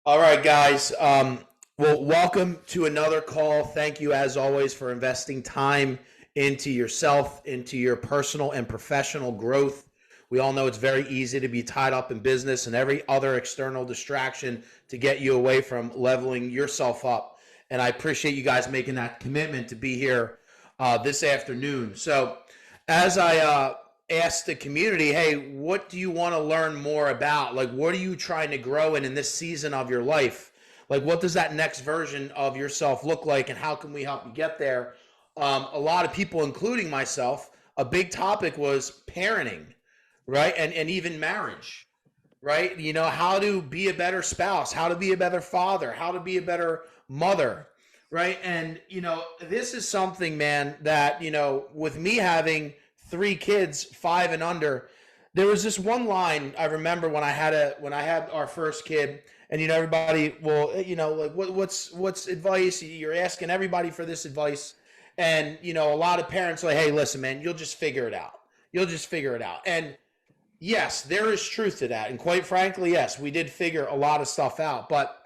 All right, guys. Well, welcome to another call. Thank you, as always, for investing time into yourself, into your personal and professional growth. We all know it's very easy to be tied up in business and every other external distraction to get you away from leveling yourself up. And I appreciate you guys making that commitment to be here this afternoon. So, as I asked the community, hey, what do you want to learn more about? Like, what are you trying to grow in this season of your life? Like, what does that next version of yourself look like, and how can we help you get there? A lot of people, including myself, a big topic was parenting, right? And even marriage, right? You know, how to be a better spouse, how to be a better father, how to be a better mother, right? And, this is something, man, that, with me having three kids, 5 and under, there was this one line I remember when I had our first kid, and everybody will, like what's advice? You're asking everybody for this advice, and a lot of parents are like, hey, listen, man, you'll just figure it out. You'll just figure it out. And yes, there is truth to that. And quite frankly, yes, we did figure a lot of stuff out, but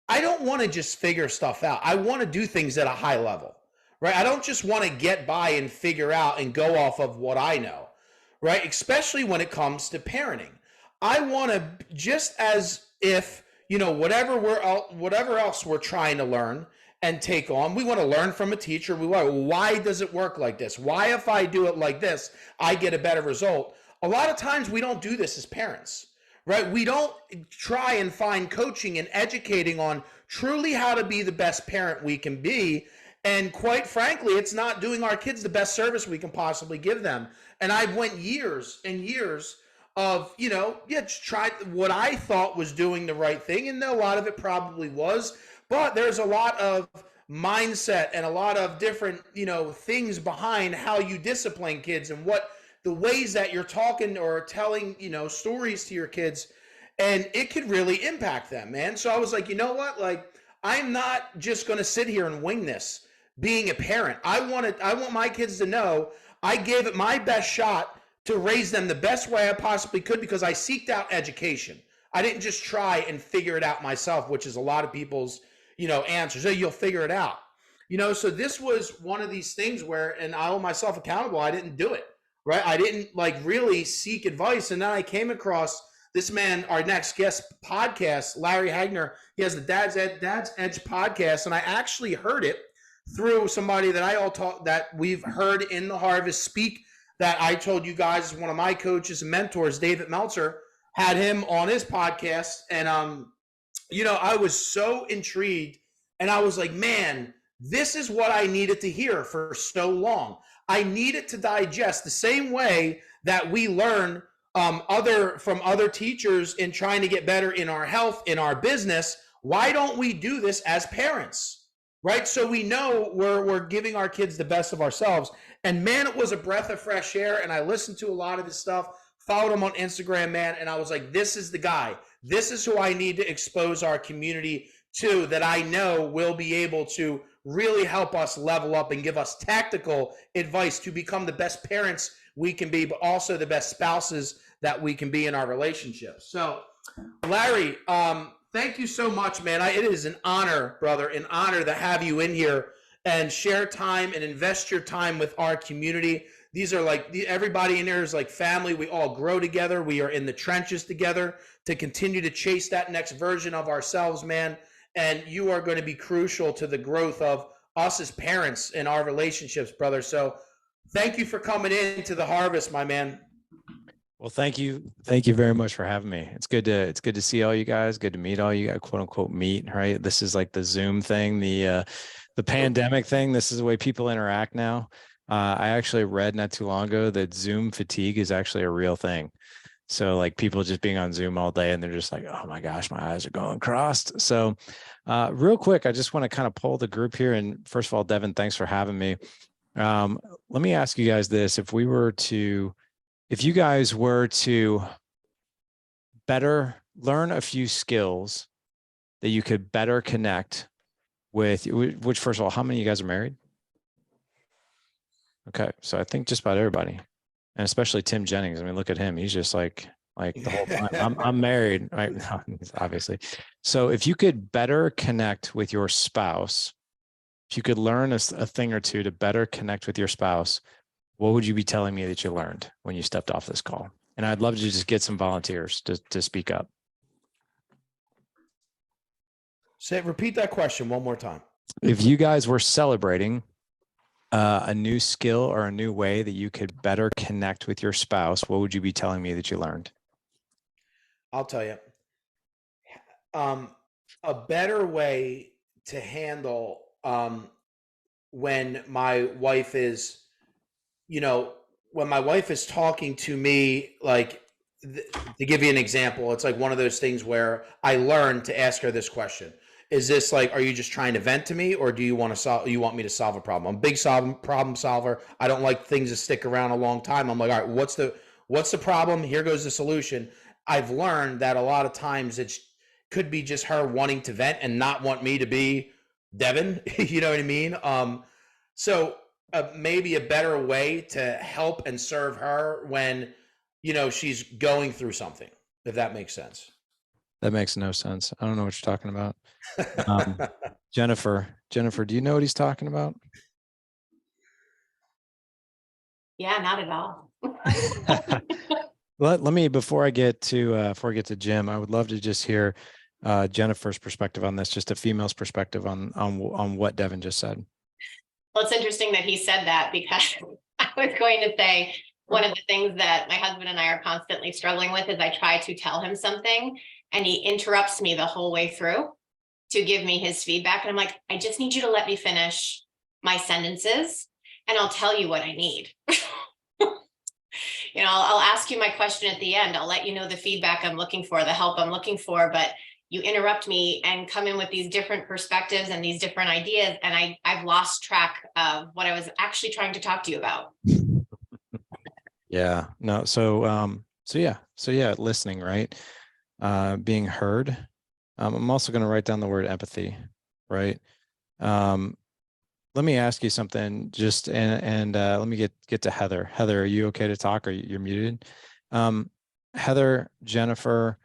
I don't want to just figure stuff out. I want to do things at a high level, right? I don't just want to get by and figure out and go off of what I know, right? Especially when it comes to parenting. I want to, just as if, whatever else we're trying to learn and take on, we want to learn from a teacher. Why does it work like this? Why, if I do it like this, I get a better result? A lot of times we don't do this as parents, right? We don't try and find coaching and educating on truly how to be the best parent we can be. And quite frankly, it's not doing our kids the best service we can possibly give them. And I've went years and years of, just tried what I thought was doing the right thing. And a lot of it probably was, but there's a lot of mindset and a lot of different, things behind how you discipline kids and what the ways that you're talking or telling, stories to your kids. And it could really impact them, man. So I was like, you know what? Like, I'm not just going to sit here and wing this being a parent. I want my kids to know I gave it my best shot to raise them the best way I possibly could, because I seeked out education. I didn't just try and figure it out myself, which is a lot of people's, answers. So you'll figure it out. So this was one of these things where, and I hold myself accountable, I didn't do it, right? I didn't really seek advice. And then I came across this man, our next guest podcast, Larry Hagner. He has the Dad's Edge podcast. And I actually heard it through somebody that we've heard in the Harvest speak, that I told you guys is one of my coaches and mentors, David Meltzer, had him on his podcast. And, I was so intrigued, and I was like, man, this is what I needed to hear for so long. I needed to digest the same way that we learn from other teachers in trying to get better in our health, in our business. Why don't we do this as parents? Right? So we know we're giving our kids the best of ourselves. And man, it was a breath of fresh air. And I listened to a lot of his stuff, followed him on Instagram, man. And I was like, this is the guy. This is who I need to expose our community to, that I know will be able to really help us level up and give us tactical advice to become the best parents we can be, but also the best spouses that we can be in our relationships. So, Larry, thank you so much, man. It is an honor, brother, an honor to have you in here and share time and invest your time with our community. These are everybody in here is like family. We all grow together. We are in the trenches together to continue to chase that next version of ourselves, man. And you are going to be crucial to the growth of us as parents in our relationships, brother. So thank you for coming into the Harvest, my man. Well, thank you. Thank you very much for having me. It's good to see all you guys. Good to meet all you guys, quote unquote meet, right? This is like the Zoom thing, the pandemic thing. This is the way people interact now. I actually read not too long ago that Zoom fatigue is actually a real thing. So like people just being on Zoom all day and they're just like, oh my gosh, my eyes are going crossed. So real quick, I just want to kind of poll the group here. And first of all, Devin, thanks for having me. Let me ask you guys this. If you guys were to better learn a few skills that you could better connect with, which first of all, how many of you guys are married? Okay. So I think just about everybody, and especially Tim Jennings. I mean, look at him. He's just like like the whole time. I'm married, right? No, obviously. So if you could better connect with your spouse, if you could learn a thing or two to better connect with your spouse, what would you be telling me that you learned when you stepped off this call? And I'd love to just get some volunteers to speak up. Repeat that question one more time. If you guys were celebrating a new skill or a new way that you could better connect with your spouse, what would you be telling me that you learned? I'll tell you. A better way to handle when my wife is, when my wife is talking to me, like, to give you an example, it's like one of those things where I learned to ask her this question. Is this like, are you just trying to vent to me, or do you want to solve? You want me to solve a problem? I'm a big problem solver. I don't like things to stick around a long time. I'm like, all right, what's the problem? Here goes the solution. I've learned that a lot of times it's could be just her wanting to vent and not want me to be Devin. You know what I mean? So maybe a better way to help and serve her when she's going through something, if that makes sense. That makes no sense. I don't know what you're talking about. Jennifer, do you know what he's talking about? Yeah, not at all. Let me, before I get to Jim, I would love to just hear Jennifer's perspective on this, just a female's perspective on what Devin just said. Well, it's interesting that he said that, because I was going to say one of the things that my husband and I are constantly struggling with is I try to tell him something and he interrupts me the whole way through to give me his feedback. And I'm like, I just need you to let me finish my sentences and I'll tell you what I need. I'll ask you my question at the end. I'll let you know the feedback I'm looking for, the help I'm looking for, but you interrupt me and come in with these different perspectives and these different ideas. And I've lost track of what I was actually trying to talk to you about. Yeah, no. So yeah, listening, right? Being heard. I'm also going to write down the word empathy, right? Let me ask you something, just and let me get to Heather. Heather, are you okay to talk, or you're muted? Heather, Jennifer,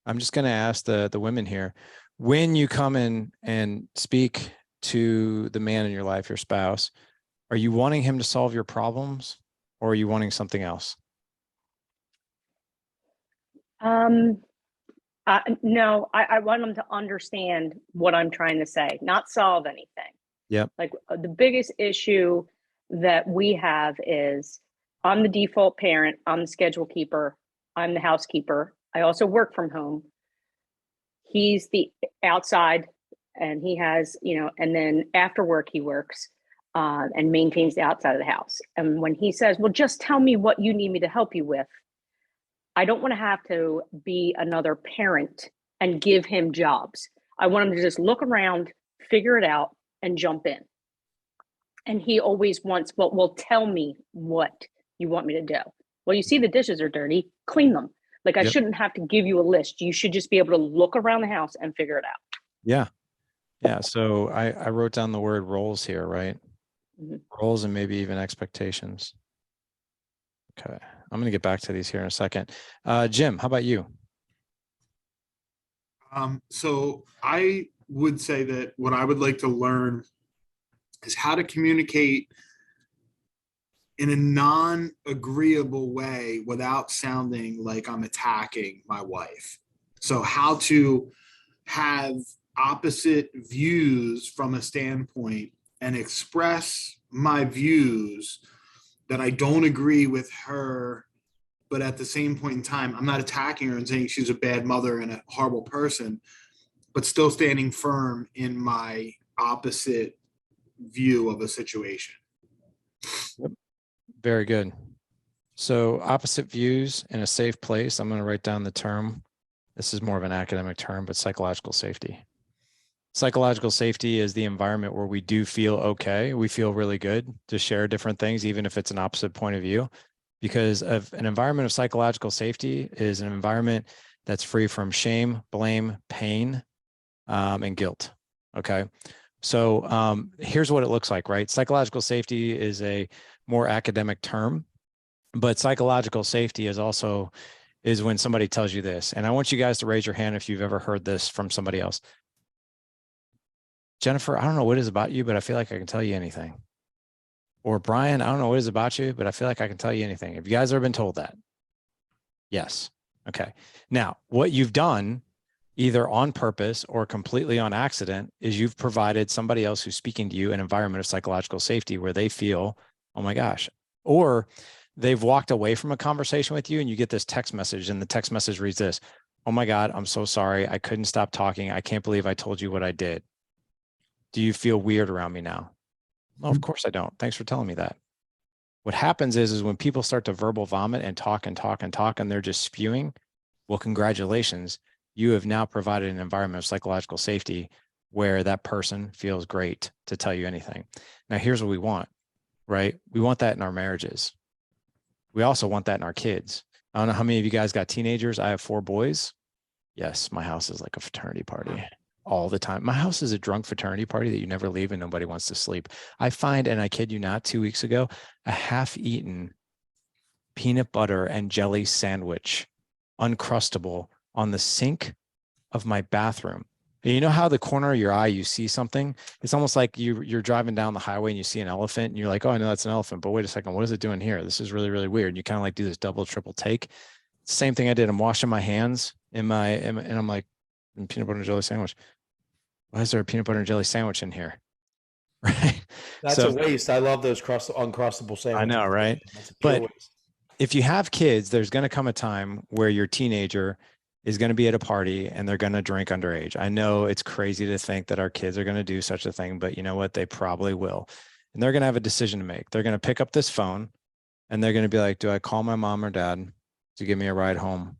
I'm just going to ask the women here, when you come in and speak to the man in your life, your spouse, are you wanting him to solve your problems, or are you wanting something else? No, I want them to understand what I'm trying to say, not solve anything. Yep. Like the biggest issue that we have is I'm the default parent. I'm the schedule keeper. I'm the housekeeper. I also work from home. He's the outside, and he has, and then after work he works and maintains the outside of the house. And when he says, well, just tell me what you need me to help you with, I don't want to have to be another parent and give him jobs. I want him to just look around, figure it out, and jump in. And he always wants, well, tell me what you want me to do. Well, you see the dishes are dirty, clean them. Like, I shouldn't have to give you a list. You should just be able to look around the house and figure it out. Yeah. Yeah. So I wrote down the word roles here, right? Mm-hmm. Roles and maybe even expectations. Okay. I'm going to get back to these here in a second. Jim, how about you? So I would say that what I would like to learn is how to communicate in a non-agreeable way without sounding like I'm attacking my wife. So how to have opposite views from a standpoint and express my views that I don't agree with her, but at the same point in time, I'm not attacking her and saying she's a bad mother and a horrible person, but still standing firm in my opposite view of a situation. Yep. Very good. So opposite views in a safe place. I'm going to write down the term. This is more of an academic term, but psychological safety. Psychological safety is the environment where we do feel okay. We feel really good to share different things, even if it's an opposite point of view, because of an environment of psychological safety is an environment that's free from shame, blame, pain, and guilt. Okay. So here's what it looks like, right? Psychological safety is a more academic term, but psychological safety is also is when somebody tells you this. And I want you guys to raise your hand if you've ever heard this from somebody else. Jennifer, I don't know what it is about you, but I feel like I can tell you anything. Or Brian, I don't know what it is about you, but I feel like I can tell you anything. Have you guys ever been told that? Yes. Okay. Now, what you've done, either on purpose or completely on accident, is you've provided somebody else who's speaking to you an environment of psychological safety where they feel, oh my gosh, or they've walked away from a conversation with you and you get this text message, and the text message reads this: oh my God, I'm so sorry. I couldn't stop talking. I can't believe I told you what I did. Do you feel weird around me now? Well, of course I don't. Thanks for telling me that. What happens is when people start to verbal vomit and talk and talk and talk, and they're just spewing, well, congratulations. You have now provided an environment of psychological safety where that person feels great to tell you anything. Now, here's what we want, right? We want that in our marriages. We also want that in our kids. I don't know how many of you guys got teenagers. I have 4 boys. Yes, my house is like a fraternity party all the time. My house is a drunk fraternity party that you never leave and nobody wants to sleep. I find, and I kid you not, 2 weeks ago, a half-eaten peanut butter and jelly sandwich, uncrustable, on the sink of my bathroom. And you know how the corner of your eye, you see something? It's almost like you're driving down the highway and you see an elephant and you're like, oh, I know that's an elephant, but wait a second, what is it doing here? This is really, really weird. And you kind of like do this double, triple take. Same thing I did. I'm washing my hands and I'm like, peanut butter and jelly sandwich. Why is there a peanut butter and jelly sandwich in here? Right. That's a waste. I love those uncrustable sandwiches. I know, right? That's a pure But waste. if you have kids, there's going to come a time where your teenager is going to be at a party and they're going to drink underage. I know it's crazy to think that our kids are going to do such a thing, but you know what? They probably will. And they're going to have a decision to make. They're going to pick up this phone and they're going to be like, do I call my mom or dad to give me a ride home?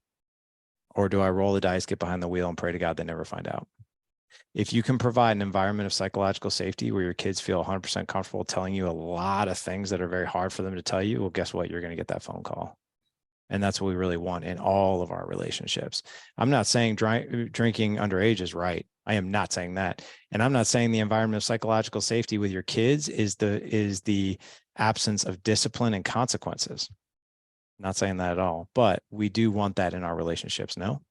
Or do I roll the dice, get behind the wheel, and pray to God they never find out? If you can provide an environment of psychological safety where your kids feel 100% comfortable telling you a lot of things that are very hard for them to tell you, well, guess what? You're going to get that phone call. And that's what we really want in all of our relationships. I'm not saying drinking underage is right. I am not saying that. And I'm not saying the environment of psychological safety with your kids is the absence of discipline and consequences. I'm not saying that at all, but we do want that in our relationships. No?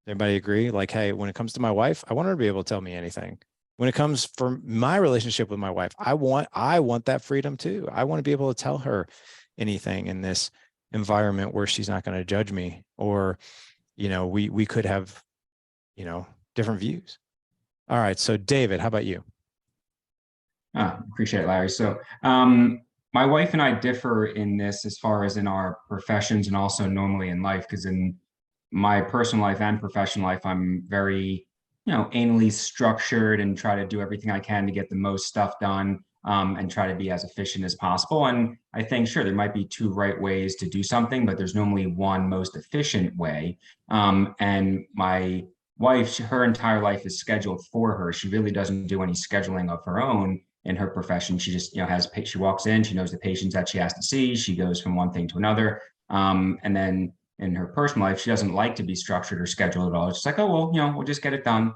Everybody agree? Like, hey, when it comes to my wife, I want her to be able to tell me anything. When it comes for my relationship with my wife, I want that freedom too. I want to be able to tell her anything in this environment where she's not going to judge me, or, you know, we could have, you know, different views. All right. So David, how about you? Appreciate it, Larry. So my wife and I differ in this as far as in our professions and also normally in life, because in my personal life and professional life, I'm very, you know, anally structured and try to do everything I can to get the most stuff done, and try to be as efficient as possible. And I think, sure, there might be 2 right ways to do something, but there's normally one most efficient way. And my wife, her entire life is scheduled for her. She really doesn't do any scheduling of her own in her profession. She just, you know, she walks in, she knows the patients that she has to see. She goes from one thing to another. And then in her personal life, she doesn't like to be structured or scheduled at all. It's just like, oh, well, you know, we'll just get it done.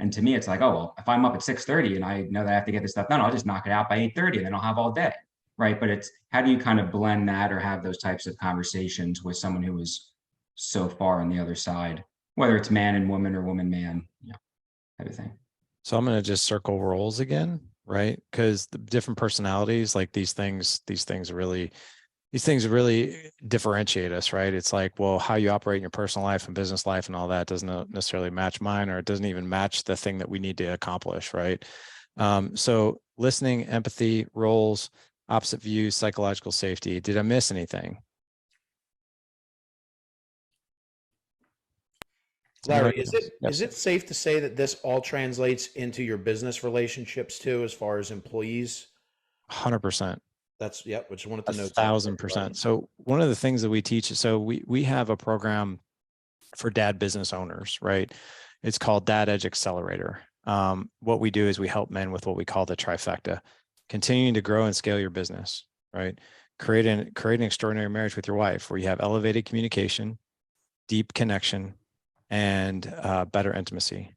And to me, it's like, oh, well, if I'm up at 6:30 and I know that I have to get this stuff done, I'll just knock it out by 8:30 and then I'll have all day. Right. But it's, how do you kind of blend that or have those types of conversations with someone who is so far on the other side, whether it's man and woman or woman, man, you know, type of thing. So I'm going to just circle roles again, right? Because the different personalities, like these things really differentiate us, right? It's like, well, how you operate in your personal life and business life and all that doesn't necessarily match mine, or it doesn't even match the thing that we need to accomplish, right? So listening, empathy, roles, opposite views, psychological safety. Did I miss anything? Larry, is it safe to say that this all translates into your business relationships too, as far as employees? 100%. That's, yep, which wanted to know. 1,000%. So one of the things that we teach, so we have a program for dad business owners, right? It's called Dad Edge Accelerator. What we do is we help men with what we call the trifecta: continuing to grow and scale your business, right? Create an extraordinary marriage with your wife where you have elevated communication, deep connection, and better intimacy.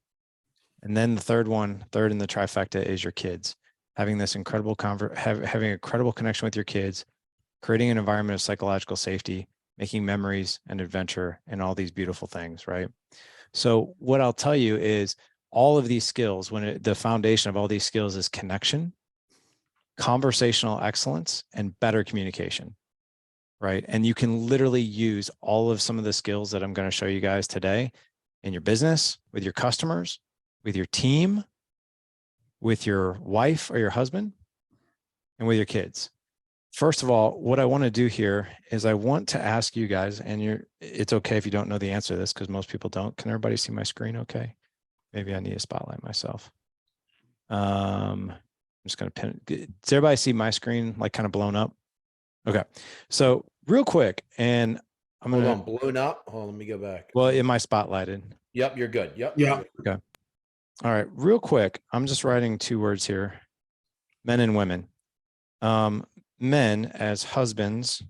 And then the third in the trifecta is your kids. Having this incredible having incredible connection with your kids, creating an environment of psychological safety, making memories and adventure and all these beautiful things, right? So what I'll tell you is all of these skills, the foundation of all these skills is connection, conversational excellence, and better communication, right? And you can literally use all of some of the skills that I'm going to show you guys today in your business, with your customers, with your team, with your wife or your husband, and with your kids. First of all, what I want to do here is I want to ask you guys, and it's okay if you don't know the answer to this because most people don't. Can everybody see my screen okay? Maybe I need to spotlight myself. I'm just going to pin. Does everybody see my screen like kind of blown up? Okay. So real quick, and I'm Hold going on, blown up. Hold on, let me go back. well, am I spotlighted? Yep, you're good. Yep. Yeah. Okay. All right. Real quick, I'm just writing 2 words here, men and women. Men as husbands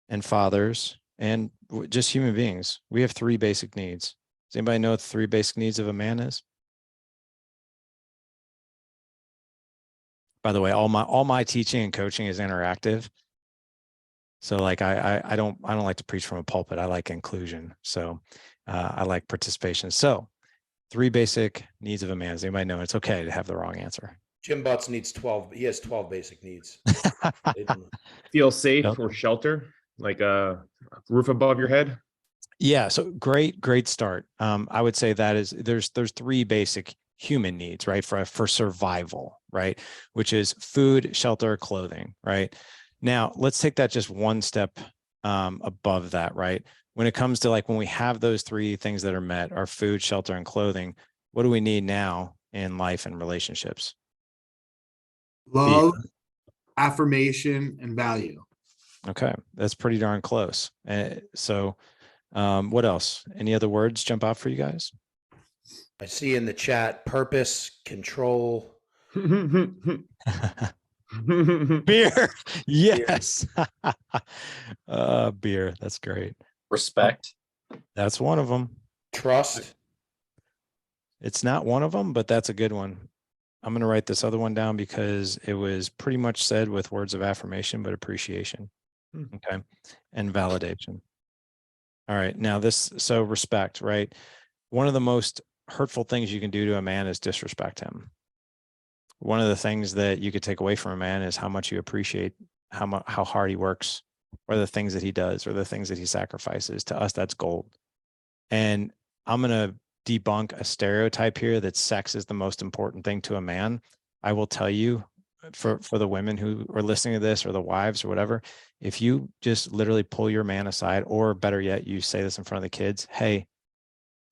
and fathers and just human beings. We have 3 basic needs. Does anybody know what the 3 basic needs of a man is? By the way, all my teaching and coaching is interactive. So like I don't like to preach from a pulpit. I like inclusion. So I like participation. So 3 basic needs of a man. Does anybody know? It's okay to have the wrong answer. Jim Butts needs 12. He has 12 basic needs. Feel safe Yep. or shelter, like a roof above your head. Yeah. So great start. I would say that is there's 3 basic human needs, right? For survival, right? Which is food, shelter, clothing, right? Now let's take that just one step above that, right? When it comes to like when we have those 3 things that are met, our food, shelter, and clothing, what do we need now in life and relationships? Love, affirmation, and value. Okay, that's pretty darn close. So what else? Any other words jump out for you guys? I see in the chat purpose, control. Beer. Yes. Beer. That's great. Respect. That's one of them. Trust. It's not one of them, but that's a good one. I'm going to write this other one down because it was pretty much said with words of affirmation, but appreciation. Okay. And validation. All right. Now so respect, right? One of the most hurtful things you can do to a man is disrespect him. One of the things that you could take away from a man is how much you appreciate how hard he works, or the things that he does, or the things that he sacrifices. To us, that's gold. And I'm going to debunk a stereotype here that sex is the most important thing to a man. I will tell you, for the women who are listening to this, or the wives or whatever, if you just literally pull your man aside, or better yet, you say this in front of the kids, hey,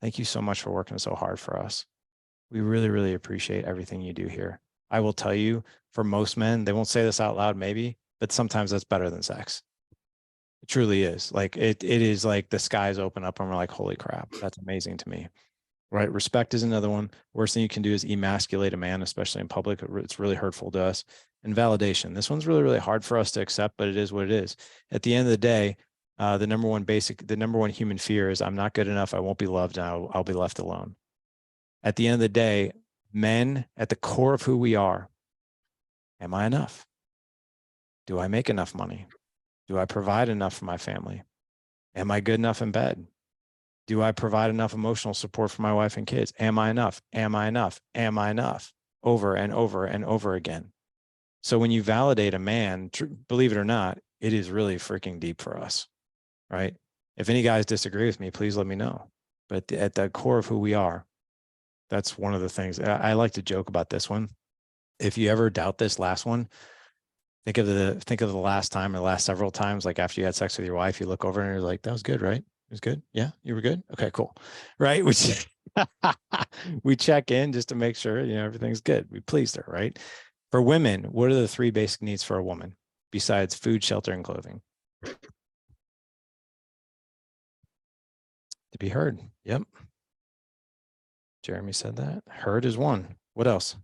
thank you so much for working so hard for us. We really, really appreciate everything you do here. I will tell you, for most men, they won't say this out loud maybe, but sometimes that's better than sex. It truly is. Like it is like the skies open up and we're like, holy crap, that's amazing to me. Right? Respect is another one. Worst thing you can do is emasculate a man, especially in public. It's really hurtful to us. And validation. This one's really, really hard for us to accept, but it is what it is. At the end of the day, the number one human fear is I'm not good enough. I won't be loved. And I'll be left alone. At the end of the day, men, at the core of who we are, am I enough? Do I make enough money? Do I provide enough for my family? Am I good enough in bed? Do I provide enough emotional support for my wife and kids? Am I enough? Am I enough? Am I enough? Over and over and over again. So when you validate a man, believe it or not, it is really freaking deep for us, right? If any guys disagree with me, please let me know. But at the core of who we are, that's one of the things. I like to joke about this one. If you ever doubt this last one, think of the last time or the last several times, like after you had sex with your wife, you look over and you're like, that was good, right? It was good. Yeah, you were good. Okay, cool. Right. Which we check in just to make sure, everything's good. We pleased her, right? For women, what are the 3 basic needs for a woman besides food, shelter, and clothing? To be heard. Yep. Jeremy said that. Heard is one. What else?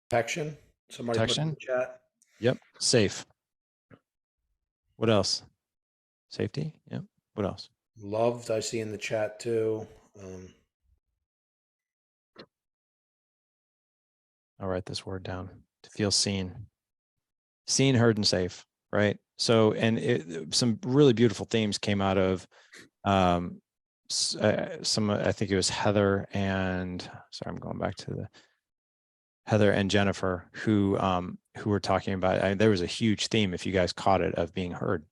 Protection. Somebody Protection? put in the chat. Yep. Safe. What else? Safety. Yep. What else? Loved, I see in the chat too. I'll write this word down. To feel seen. seen, heard, and safe, right? So, and some really beautiful themes came out of some, I think it was Heather and, sorry, I'm going back to the Heather and Jennifer who were talking about, there was a huge theme, if you guys caught it, of being heard,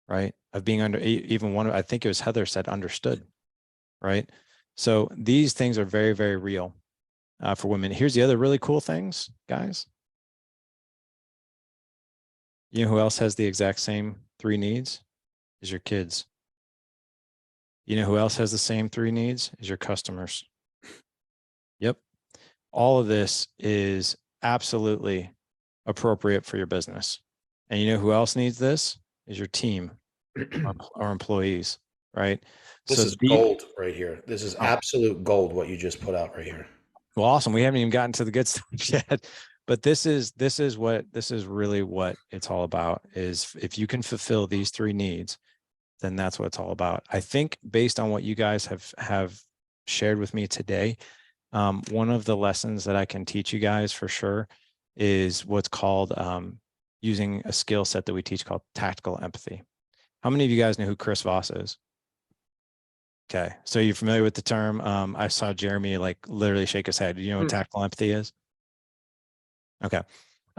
right? Of being even one of, I think it was Heather said understood, right? So these things are very, very real for women. Here's the other really cool things, guys. You know who else has the exact same 3 needs? Is your kids. You know who else has the same 3 needs? Is your customers. Yep. All of this is absolutely appropriate for your business. And you know who else needs this? Is your team or employees, right? This is gold right here. This is absolute gold, what you just put out right here. Well, awesome. We haven't even gotten to the good stuff yet, but this is really what it's all about, is if you can fulfill these 3 needs, then that's what it's all about. I think based on what you guys have shared with me today, one of the lessons that I can teach you guys for sure is what's called using a skill set that we teach called tactical empathy. How many of you guys know who Chris Voss is? Okay, so you're familiar with the term. I saw Jeremy like literally shake his head. Do you know what tactical empathy is? Okay.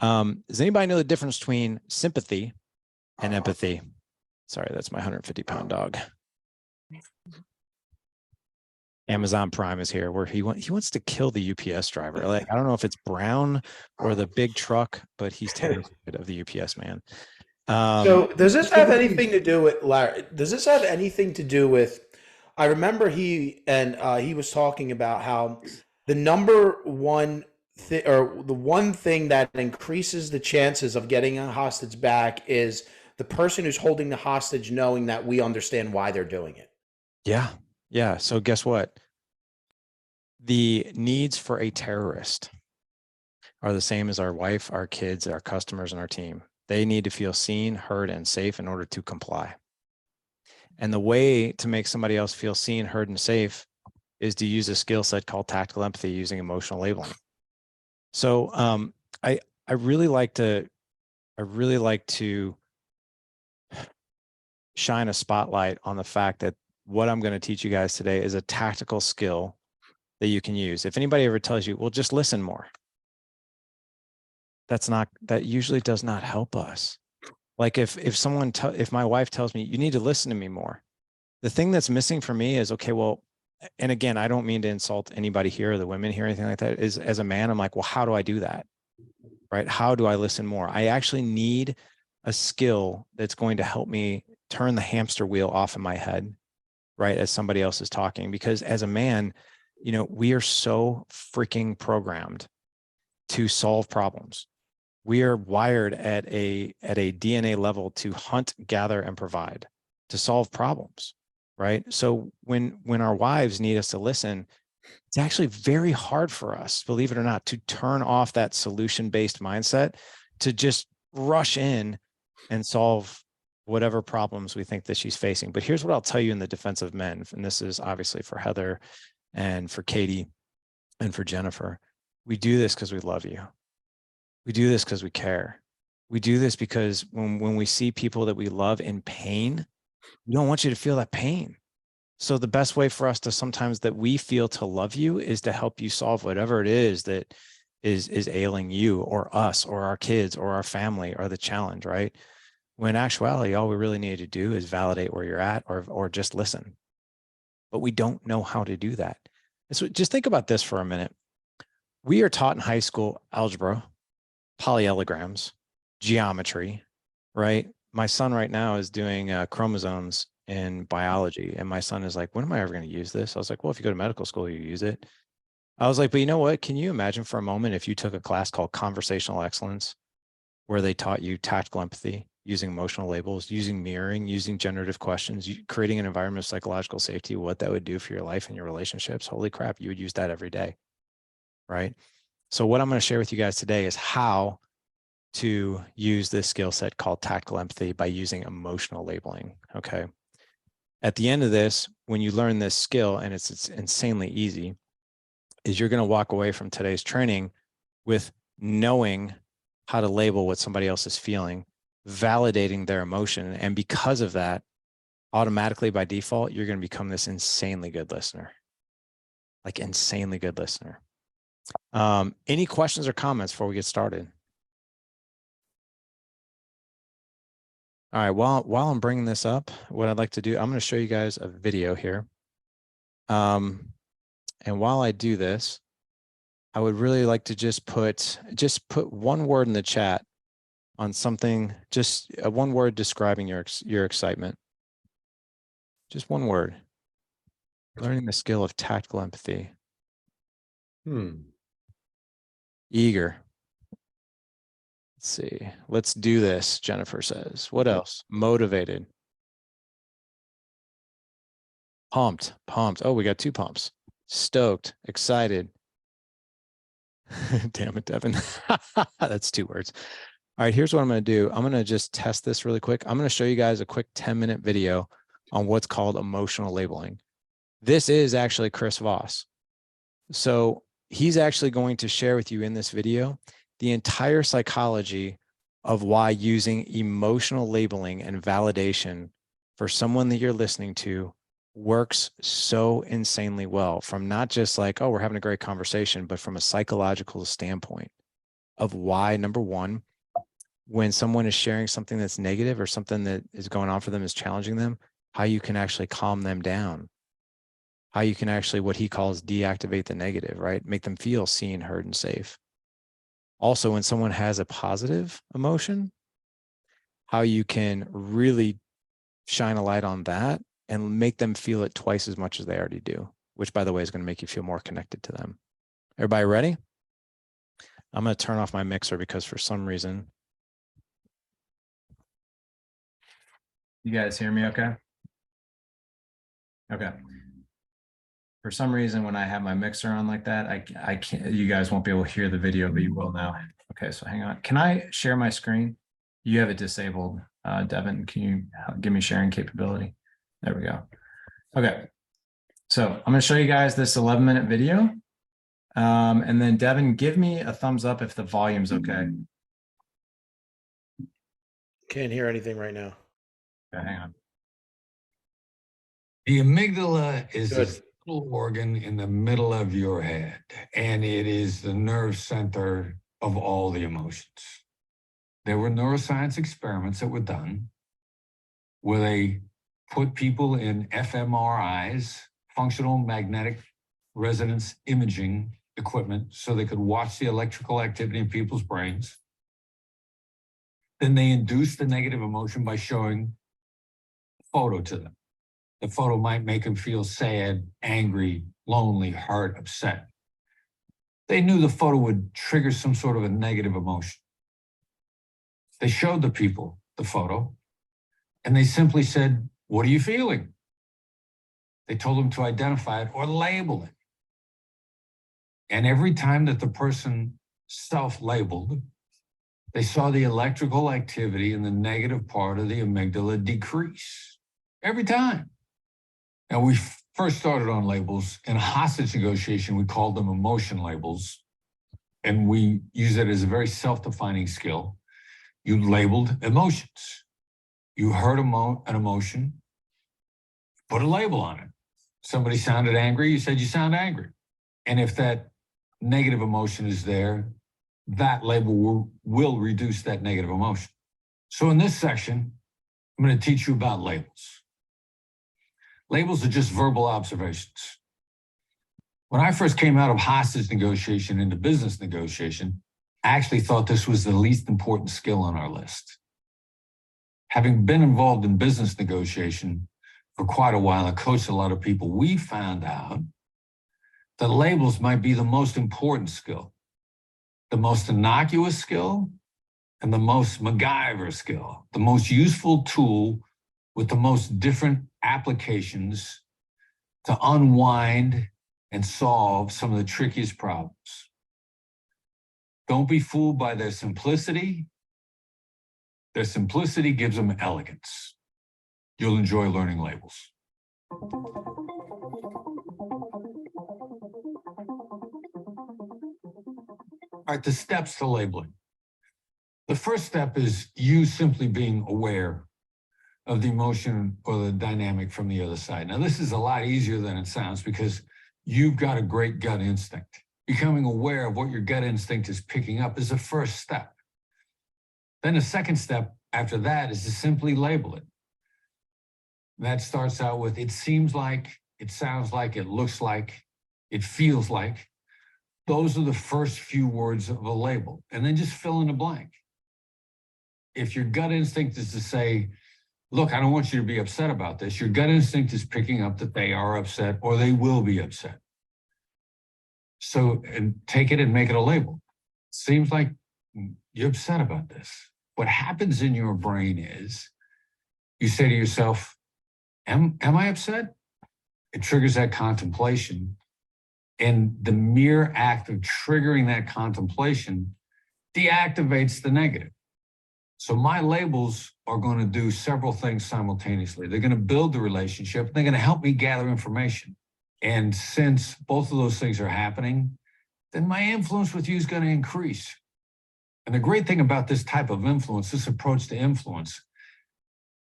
Does anybody know the difference between sympathy and empathy? Sorry, that's my 150-pound dog. Amazon Prime is here, where he wants to kill the UPS driver. Like, I don't know if it's Brown or the big truck, but he's terrified of the UPS man. So does this have anything to do with Larry? Does this have anything to do with, I remember he was talking about how the number one thing, or the one thing that increases the chances of getting a hostage back, is the person who's holding the hostage knowing that we understand why they're doing it. Yeah. Yeah. So guess what? The needs for a terrorist are the same as our wife, our kids, our customers, and our team. They need to feel seen, heard, and safe in order to comply. And the way to make somebody else feel seen, heard, and safe is to use a skill set called tactical empathy using emotional labeling. So I really like to shine a spotlight on the fact that what I'm going to teach you guys today is a tactical skill that you can use. If anybody ever tells you, well, just listen more, that usually does not help us. Like if my wife tells me you need to listen to me more, the thing that's missing for me is, okay, well, and again, I don't mean to insult anybody here or the women here or anything like that, is as a man, I'm like, well, how do I do that? Right? How do I listen more? I actually need a skill that's going to help me turn the hamster wheel off in my head, right? As somebody else is talking, because as a man, you know, we are so freaking programmed to solve problems. We are wired at a DNA level to hunt, gather, and provide, to solve problems, right? So when our wives need us to listen, it's actually very hard for us, believe it or not, to turn off that solution-based mindset to just rush in and solve whatever problems we think that she's facing. But here's what I'll tell you in the defense of men, and this is obviously for Heather and for Katie and for Jennifer. We do this because we love you. We do this because we care. We do this because when we see people that we love in pain, we don't want you to feel that pain. So the best way for us to sometimes that we feel to love you is to help you solve whatever it is that is ailing you or us or our kids or our family or the challenge, right? When in actuality, all we really need to do is validate where you're at or just listen. But we don't know how to do that. So just think about this for a minute. We are taught in high school algebra, polyellograms, geometry, right? My son right now is doing chromosomes in biology. And my son is like, when am I ever going to use this? I was like, well, if you go to medical school, you use it. I was like, but you know what? Can you imagine for a moment if you took a class called conversational excellence, where they taught you tactical empathy, using emotional labels, using mirroring, using generative questions, creating an environment of psychological safety, what that would do for your life and your relationships? Holy crap, you would use that every day, right? So what I'm going to share with you guys today is how to use this skill set called tactical empathy by using emotional labeling, okay? At the end of this, when you learn this skill, and it's insanely easy, is you're going to walk away from today's training with knowing how to label what somebody else is feeling, validating their emotion. And because of that, automatically by default, you're going to become this insanely good listener, like insanely good listener. Any questions or comments before we get started? All right, while I'm bringing this up, what I'd like to do, I'm going to show you guys a video here. And while I do this, I would really like to just put one word in the chat on something, just one word describing your excitement. Just one word. Learning the skill of tactical empathy. Eager. Let's see. Let's do this, Jennifer says. What else? Motivated. Pumped. Oh, we got 2 pumps. Stoked. Excited. Damn it, Devin. That's 2 words. All right, here's what I'm going to do. I'm going to just test this really quick. I'm going to show you guys a quick 10-minute video on what's called emotional labeling. This is actually Chris Voss. So he's actually going to share with you in this video the entire psychology of why using emotional labeling and validation for someone that you're listening to works so insanely well, from not just like, oh, we're having a great conversation, but from a psychological standpoint of why, number one, when someone is sharing something that's negative or something that is going on for them is challenging them, how you can actually calm them down, how you can actually, what he calls, deactivate the negative, right? Make them feel seen, heard, and safe. Also, when someone has a positive emotion, how you can really shine a light on that and make them feel it twice as much as they already do, which, by the way, is going to make you feel more connected to them. Everybody ready? I'm going to turn off my mixer because for some reason, you guys hear me okay? Okay. For some reason, when I have my mixer on like that, I can't, you guys won't be able to hear the video, but you will now. Okay, so hang on. Can I share my screen? You have it disabled. Devin, can you give me sharing capability? There we go. Okay. So I'm going to show you guys this 11-minute video. And then Devin, give me a thumbs up if the volume's okay. Can't hear anything right now. Okay, hang on. The amygdala is Good. this little organ in the middle of your head, and it is the nerve center of all the emotions. There were neuroscience experiments that were done where they put people in fMRIs, functional magnetic resonance imaging equipment, so they could watch the electrical activity in people's brains. Then they induced the negative emotion by showing a photo to them. The photo might make them feel sad, angry, lonely, hurt, upset. They knew the photo would trigger some sort of a negative emotion. They showed the people the photo, and they simply said, "What are you feeling?" They told them to identify it or label it. And every time that the person self-labeled, they saw the electrical activity in the negative part of the amygdala decrease. Every time. And we first started on labels. In a hostage negotiation, we called them emotion labels. And we use it as a very self-defining skill. You labeled emotions. You heard an emotion, put a label on it. Somebody sounded angry, you said you sound angry. And if that negative emotion is there, that label will reduce that negative emotion. So in this section, I'm going to teach you about labels. Labels are just verbal observations. When I first came out of hostage negotiation into business negotiation, I actually thought this was the least important skill on our list. Having been involved in business negotiation for quite a while and coached a lot of people, we found out that labels might be the most important skill, the most innocuous skill, and the most MacGyver skill, the most useful tool with the most different applications to unwind and solve some of the trickiest problems. Don't be fooled by their simplicity. Their simplicity gives them elegance. You'll enjoy learning labels. All right, the steps to labeling. The first step is you simply being aware of the emotion or the dynamic from the other side. Now, this is a lot easier than it sounds because you've got a great gut instinct. Becoming aware of what your gut instinct is picking up is the first step. Then the second step after that is to simply label it. That starts out with, it seems like, it sounds like, it looks like, it feels like. Those are the first few words of a label. And then just fill in the blank. If your gut instinct is to say, look, I don't want you to be upset about this, your gut instinct is picking up that they are upset or they will be upset. So, and take it and make it a label. Seems like you're upset about this. What happens in your brain is you say to yourself, am I upset? It triggers that contemplation. And the mere act of triggering that contemplation deactivates the negative. So my labels are going to do several things simultaneously. They're going to build the relationship. They're going to help me gather information. And since both of those things are happening, then my influence with you is going to increase. And the great thing about this type of influence, this approach to influence,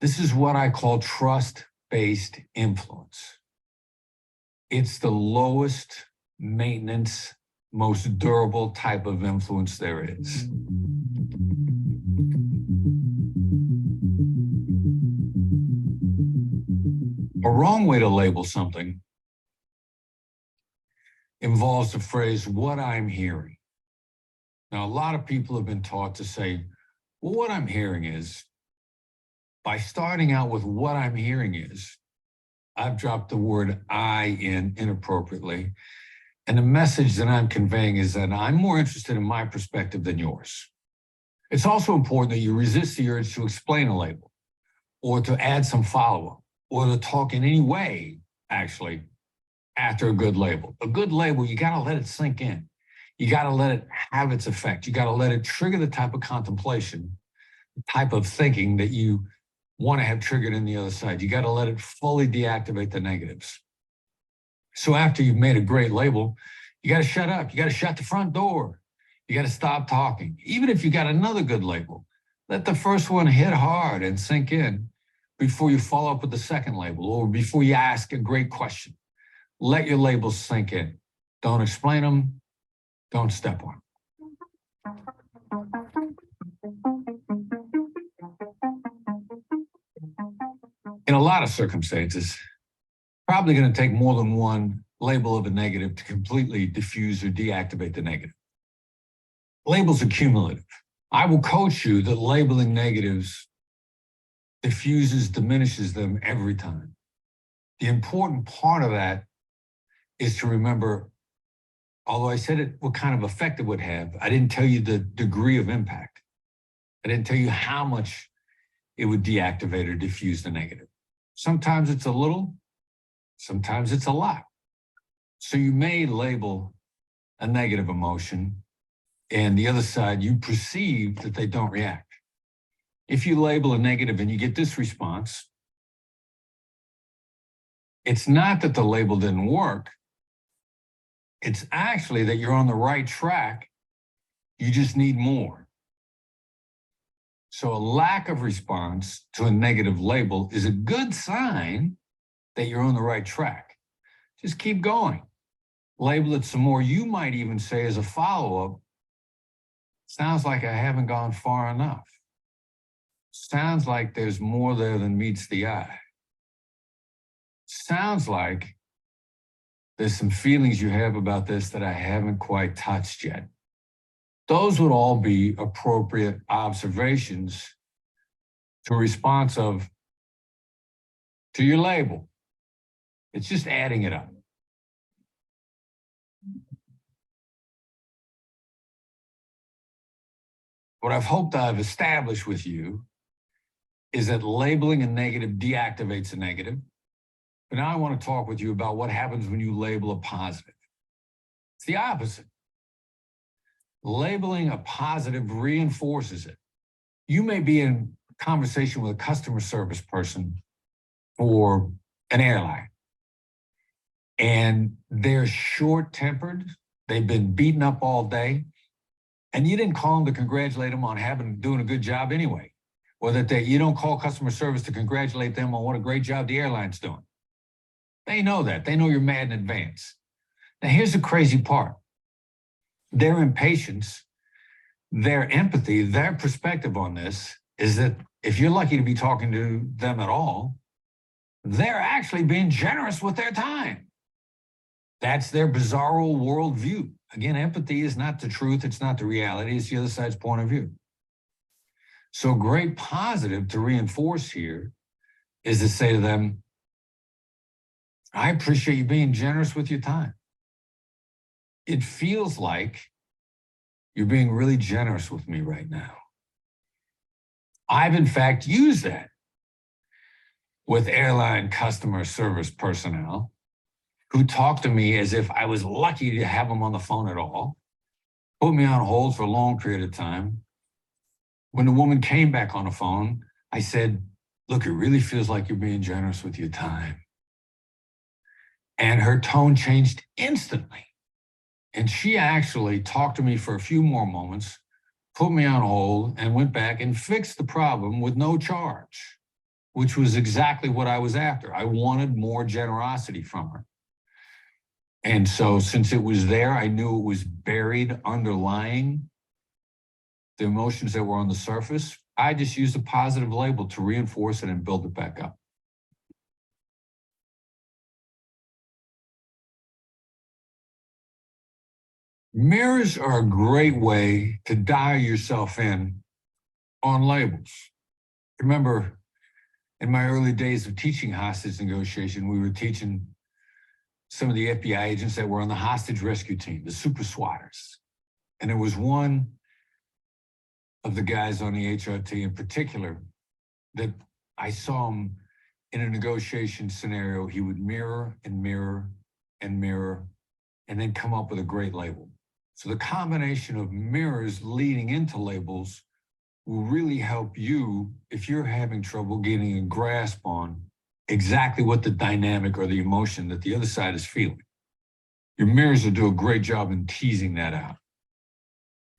this is what I call trust-based influence. It's the lowest maintenance, most durable type of influence there is. A wrong way to label something involves the phrase, what I'm hearing. Now, a lot of people have been taught to say, well, what I'm hearing is, by starting out with what I'm hearing is, I've dropped the word I in inappropriately. And the message that I'm conveying is that I'm more interested in my perspective than yours. It's also important that you resist the urge to explain a label or to add some follow-up or to talk in any way, actually, after a good label. A good label, you got to let it sink in. You got to let it have its effect. You got to let it trigger the type of contemplation, the type of thinking that you want to have triggered in the other side. You got to let it fully deactivate the negatives. So after you've made a great label, you got to shut up. You got to shut the front door. You got to stop talking. Even if you got another good label, let the first one hit hard and sink in before you follow up with the second label or before you ask a great question. Let your labels sink in. Don't explain them. Don't step on them. In a lot of circumstances, probably going to take more than one label of a negative to completely diffuse or deactivate the negative. Labels are cumulative. I will coach you that labeling negatives diffuses, diminishes them every time. The important part of that is to remember, although I said it, what kind of effect it would have, I didn't tell you the degree of impact. I didn't tell you how much it would deactivate or diffuse the negative. Sometimes it's a little, sometimes it's a lot. So you may label a negative emotion and the other side, you perceive that they don't react. If you label a negative and you get this response, it's not that the label didn't work. It's actually that you're on the right track. You just need more. So a lack of response to a negative label is a good sign that you're on the right track. Just keep going. Label it some more. You might even say as a follow-up, sounds like I haven't gone far enough. Sounds like there's more there than meets the eye. Sounds like there's some feelings you have about this that I haven't quite touched yet. Those would all be appropriate observations to a response to your label. It's just adding it up. What I've hoped I've established with you is that labeling a negative deactivates a negative. But now I want to talk with you about what happens when you label a positive. It's the opposite. Labeling a positive reinforces it. You may be in conversation with a customer service person for an airline, and they're short-tempered. They've been beaten up all day, And you didn't call them to congratulate them on doing a good job anyway, or that you don't call customer service to congratulate them on what a great job the airline's doing. They know that. They know you're mad in advance. Now, here's the crazy part. Their impatience, their empathy, their perspective on this is that if you're lucky to be talking to them at all, they're actually being generous with their time. That's their bizarro worldview. Again, empathy is not the truth. It's not the reality. It's the other side's point of view. So great positive to reinforce here is to say to them, I appreciate you being generous with your time. It feels like you're being really generous with me right now. I've in fact used that with airline customer service personnel who talked to me as if I was lucky to have them on the phone at all, put me on hold for a long period of time. When the woman came back on the phone, I said, look, it really feels like you're being generous with your time. And her tone changed instantly. And she actually talked to me for a few more moments, put me on hold, and went back and fixed the problem with no charge, which was exactly what I was after. I wanted more generosity from her. And so since it was there, I knew it was buried underlying the emotions that were on the surface. I just used a positive label to reinforce it and build it back up. Mirrors are a great way to dial yourself in on labels. Remember, in my early days of teaching hostage negotiation, we were teaching some of the FBI agents that were on the hostage rescue team, the super SWATers. And there was one of the guys on the HRT in particular that I saw him in a negotiation scenario. He would mirror and mirror and mirror and then come up with a great label. So the combination of mirrors leading into labels will really help you if you're having trouble getting a grasp on exactly what the dynamic or the emotion that the other side is feeling. Your mirrors will do a great job in teasing that out.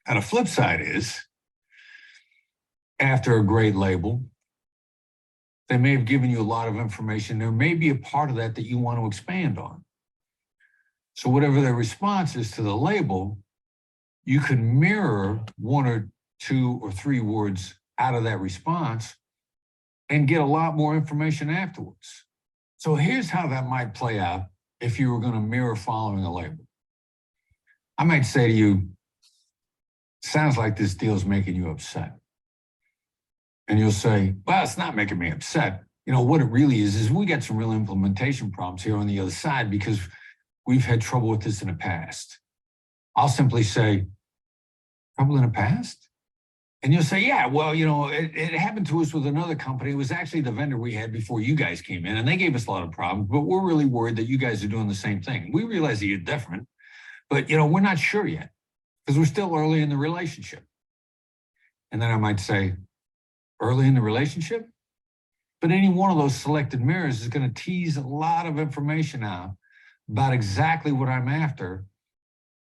And the flip side is, after a great label, they may have given you a lot of information. There may be a part of that that you want to expand on. So whatever their response is to the label, you can mirror one or two or three words out of that response and get a lot more information afterwards. So here's how that might play out if you were going to mirror following a label. I might say to you, sounds like this deal's making you upset. And you'll say, well, it's not making me upset. You know, what it really is we got some real implementation problems here on the other side because we've had trouble with this in the past. I'll simply say, trouble in the past? And you'll say, yeah, well, you know, it happened to us with another company. It was actually the vendor we had before you guys came in, and they gave us a lot of problems, but we're really worried that you guys are doing the same thing. We realize that you're different, but, you know, we're not sure yet because we're still early in the relationship. And then I might say, early in the relationship? But any one of those selected mirrors is going to tease a lot of information out about exactly what I'm after.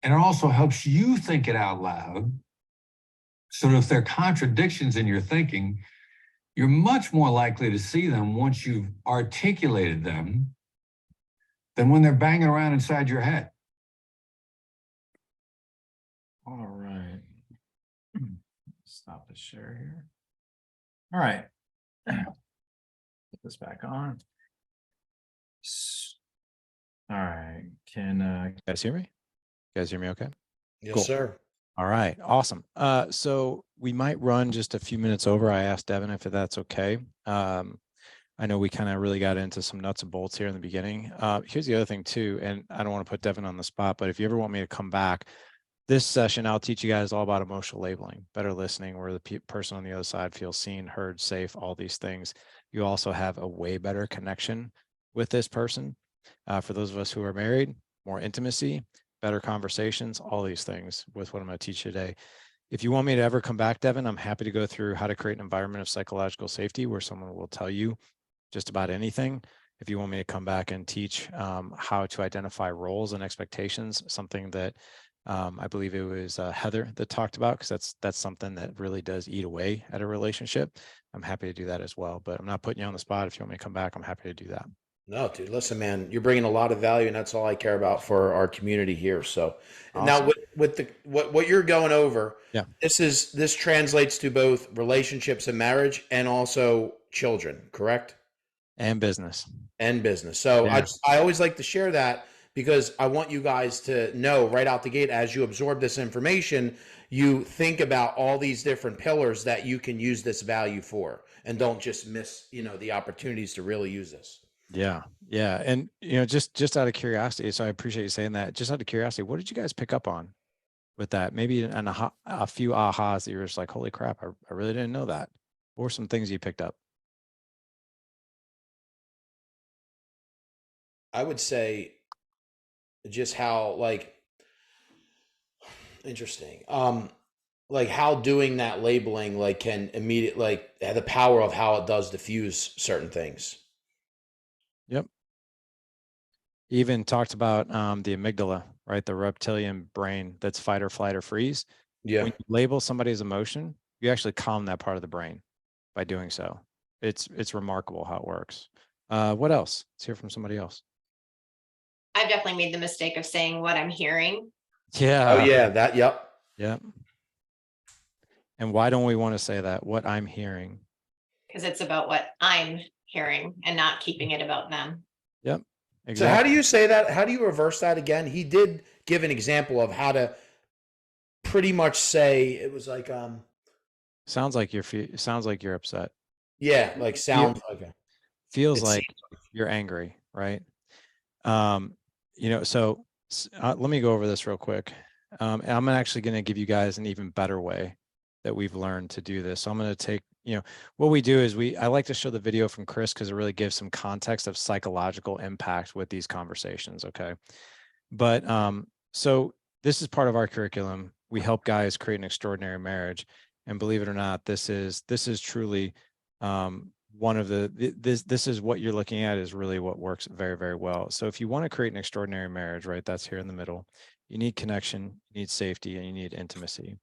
And it also helps you think it out loud. So that if there are contradictions in your thinking, you're much more likely to see them once you've articulated them than when they're banging around inside your head. All right. Stop the share here. All right. Put this back on. All right. Can you guys hear me? You guys hear me okay? Yes, Cool. sir. All right. Awesome. So we might run just a few minutes over. I asked Devin if that's okay. I know we kind of really got into some nuts and bolts here in the beginning. Here's the other thing too, and I don't want to put Devin on the spot, but if you ever want me to come back, this session, I'll teach you guys all about emotional labeling, better listening, where the person on the other side feels seen, heard, safe, all these things. You also have a way better connection with this person. For those of us who are married, more intimacy, better conversations, all these things with what I'm going to teach you today. If you want me to ever come back, Devin, I'm happy to go through how to create an environment of psychological safety where someone will tell you just about anything. If you want me to come back and teach how to identify roles and expectations, something that I believe it was Heather that talked about, because that's something that really does eat away at a relationship. I'm happy to do that as well, but I'm not putting you on the spot. If you want me to come back, I'm happy to do that. No, dude, listen, man, you're bringing a lot of value, and that's all I care about for our community here. So now Awesome. with the what you're going over, Yeah. this translates to both relationships and marriage and also children, correct? And business. And business. So Yeah. I always like to share that because I want you guys to know right out the gate, as you absorb this information, you think about all these different pillars that you can use this value for, and don't just miss, the opportunities to really use this. Yeah. Yeah. And, just out of curiosity, so I appreciate you saying that. Just out of curiosity, what did you guys pick up on with that? Maybe a few ahas that you're just like, holy crap, I really didn't know that. What were some things you picked up? I would say just how interesting. Like how doing that labeling can immediately have the power of how it does diffuse certain things. Yep. Even talked about the amygdala, right? The reptilian brain that's fight or flight or freeze. Yeah. When you label somebody's emotion, you actually calm that part of the brain by doing so. It's remarkable how it works. What else? Let's hear from somebody else. I've definitely made the mistake of saying what I'm hearing. Yeah. Oh yeah, yep. Yep. And why don't we want to say that? What I'm hearing. Because it's about what I'm hearing and not keeping it about them. Yep. Exactly. So how do you say that? How do you reverse that again? He did give an example of how to pretty much say it was like sounds like you're upset. Yeah, like sounds feels like you're angry, right? So let me go over this real quick. And I'm actually going to give you guys an even better way that we've learned to do this. So I'm going to take, what we do is I like to show the video from Chris because it really gives some context of psychological impact with these conversations. Okay. But so this is part of our curriculum. We help guys create an extraordinary marriage. And believe it or not, this is truly one of this is what you're looking at is really what works very, very well. So if you want to create an extraordinary marriage, right, that's here in the middle, you need connection, you need safety, and you need intimacy.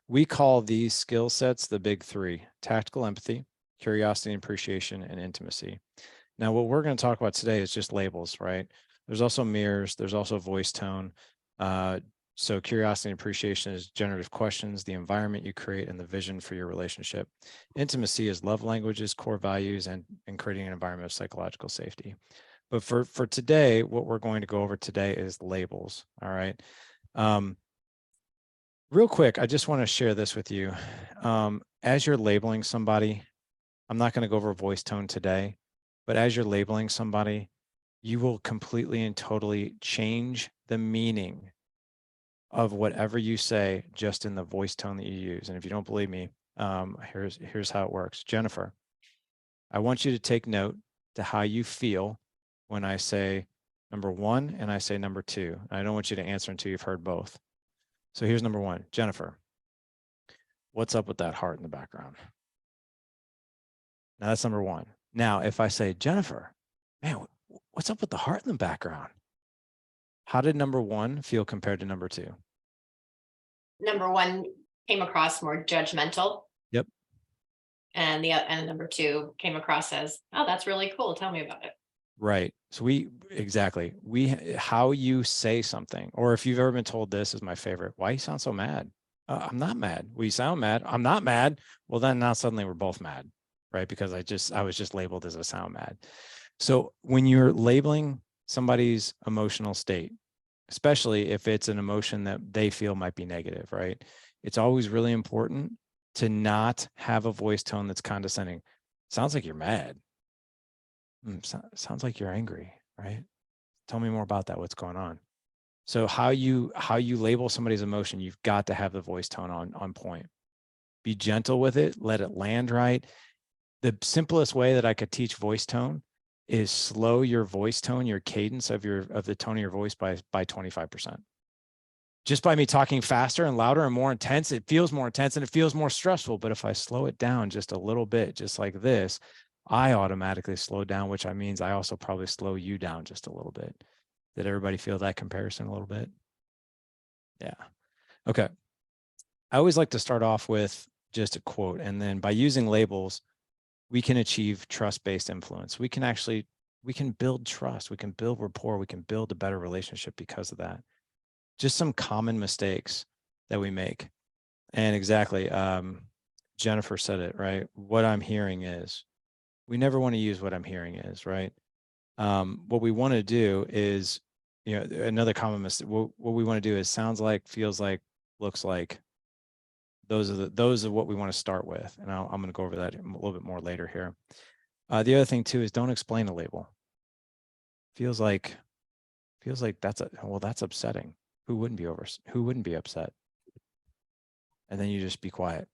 We call these skill sets the big three: tactical empathy, curiosity and appreciation, and intimacy. Now, what we're going to talk about today is just labels, right? There's also mirrors, there's also voice tone. So curiosity and appreciation is generative questions, the environment you create, and the vision for your relationship. Intimacy is love languages, core values, and creating an environment of psychological safety. But for today, what we're going to go over today is labels. All right. Real quick, I just want to share this with you. As you're labeling somebody, I'm not going to go over voice tone today, but as you're labeling somebody, you will completely and totally change the meaning of whatever you say just in the voice tone that you use. And if you don't believe me, here's how it works. Jennifer, I want you to take note to how you feel when I say number one and I say number two. I don't want you to answer until you've heard both. So here's number one. Jennifer, what's up with that heart in the background? Now that's number one. Now, if I say, Jennifer, man, what's up with the heart in the background? How did number one feel compared to number two? Number one came across more judgmental. Yep. And number two came across as, oh, that's really cool. Tell me about it. Right. So how you say something, or if you've ever been told, this is my favorite, why you sound so mad? I'm not mad. Well, you sound mad. I'm not mad. Well, then now suddenly we're both mad, right? Because I was just labeled as a sound mad. So when you're labeling somebody's emotional state, especially if it's an emotion that they feel might be negative, right? It's always really important to not have a voice tone that's condescending. Sounds like you're mad. Sounds like you're angry, right? Tell me more about that. What's going on? So how you label somebody's emotion, you've got to have the voice tone on point. Be gentle with it. Let it land right. The simplest way that I could teach voice tone is slow your voice tone, your cadence of the tone of your voice by 25%. Just by me talking faster and louder and more intense, it feels more intense and it feels more stressful. But if I slow it down just a little bit, just like this, I automatically slow down, which means I also probably slow you down just a little bit. Did everybody feel that comparison a little bit? Yeah. Okay. I always like to start off with just a quote, and then by using labels, we can achieve trust-based influence. We can build trust, we can build rapport, we can build a better relationship because of that. Just some common mistakes that we make. And exactly, Jennifer said it, right? What I'm hearing is, we never want to use what I'm hearing is, right? What we want to do is, another common mistake, what we want to do is sounds like, feels like, looks like. Those are what we want to start with. And I'm going to go over that a little bit more later here. The other thing too is don't explain a label. Feels like that's upsetting. Who wouldn't be upset? And then you just be quiet.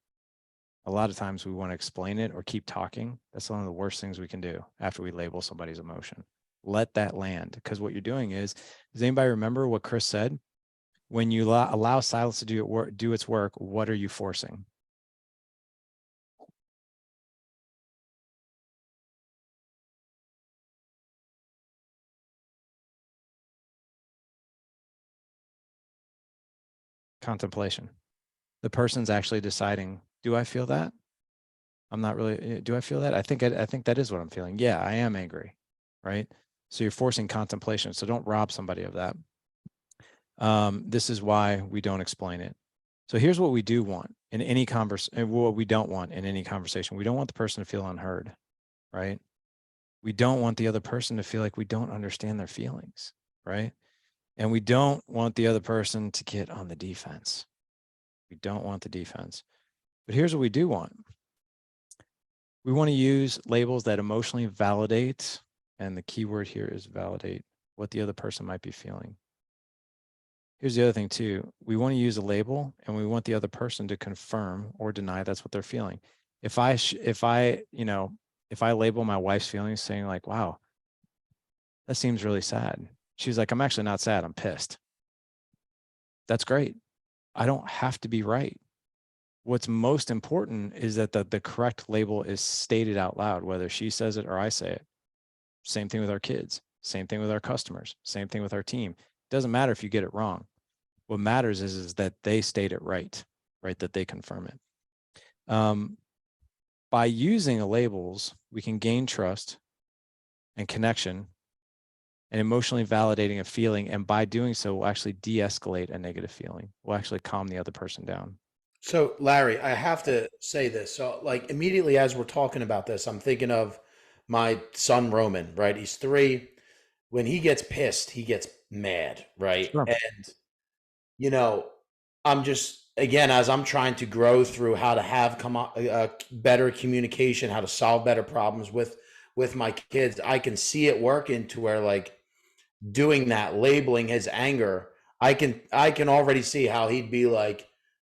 A lot of times we want to explain it or keep talking. That's one of the worst things we can do after we label somebody's emotion. Let that land, because what you're doing is, does anybody remember what Chris said? When you allow silence to do its work, what are you forcing? Contemplation. The person's actually deciding, do I feel that? I'm not really, do I feel that? I think that is what I'm feeling. Yeah, I am angry, right? So you're forcing contemplation. So don't rob somebody of that. This is why we don't explain it. So here's what we do want in any conversation, what we don't want in any conversation. We don't want the person to feel unheard, right? We don't want the other person to feel like we don't understand their feelings, right? And we don't want the other person to get on the defense. We don't want the defense. But here's what we do want. We want to use labels that emotionally validate, and the key word here is validate, what the other person might be feeling. Here's the other thing too. We want to use a label and we want the other person to confirm or deny that's what they're feeling. If I label my wife's feelings saying like, wow, that seems really sad. She's like, I'm actually not sad, I'm pissed. That's great. I don't have to be right. What's most important is that the correct label is stated out loud, whether she says it or I say it. Same thing with our kids, same thing with our customers, same thing with our team. It doesn't matter if you get it wrong. What matters is that they state it right, that they confirm it. By using labels, we can gain trust and connection and emotionally validating a feeling. And by doing so, we'll actually de-escalate a negative feeling. We'll actually calm the other person down. So, Larry, I have to say this. So, like, immediately as we're talking about this, I'm thinking of my son, Roman, right? He's 3. When he gets pissed, he gets mad, right? Sure. And, I'm just, again, as I'm trying to grow through how to have better communication, how to solve better problems with my kids, I can see it working to where, like, doing that, labeling his anger, I can already see how he'd be like,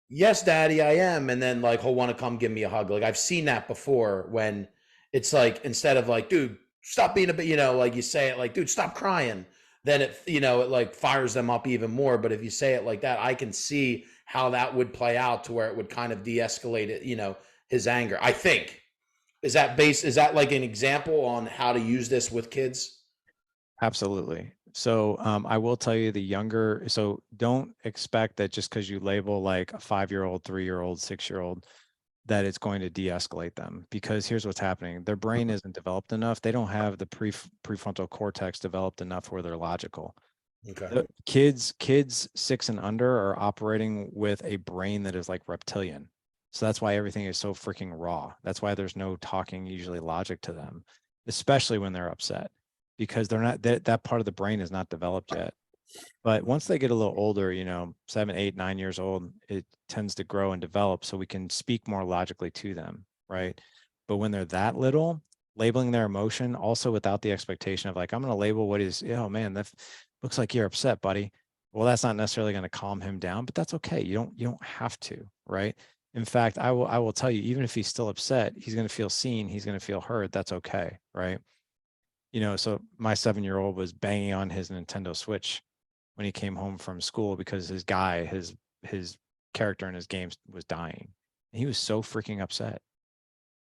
yes, daddy, I am. And then like, he'll want to come give me a hug. Like I've seen that before when it's like, instead of like, dude, stop being a bit, like you say it like, dude, stop crying. Then it like fires them up even more. But if you say it like that, I can see how that would play out to where it would kind of de-escalate it, his anger. I think. Is that like an example on how to use this with kids? Absolutely. So I will tell you so don't expect that just because you label like a 5-year-old, 3-year-old, 6-year-old, that it's going to de-escalate them, because here's what's happening. Their brain isn't developed enough. They don't have the prefrontal cortex developed enough where they're logical. Okay. The kids 6 and under are operating with a brain that is like reptilian. So that's why everything is so freaking raw. That's why there's no talking, usually logic to them, especially when they're upset, because they're not, that part of the brain is not developed yet. But once they get a little older, 7, 8, 9 years old, it tends to grow and develop so we can speak more logically to them, right? But when they're that little, labeling their emotion also without the expectation of like, I'm going to label what is, oh man, that looks like you're upset, buddy. Well, that's not necessarily going to calm him down, but that's okay. You don't have to, right? In fact, I will tell you, even if he's still upset, he's going to feel seen. He's going to feel heard. That's okay, right? So my 7-year-old was banging on his Nintendo Switch when he came home from school because his character in his games was dying. And he was so freaking upset.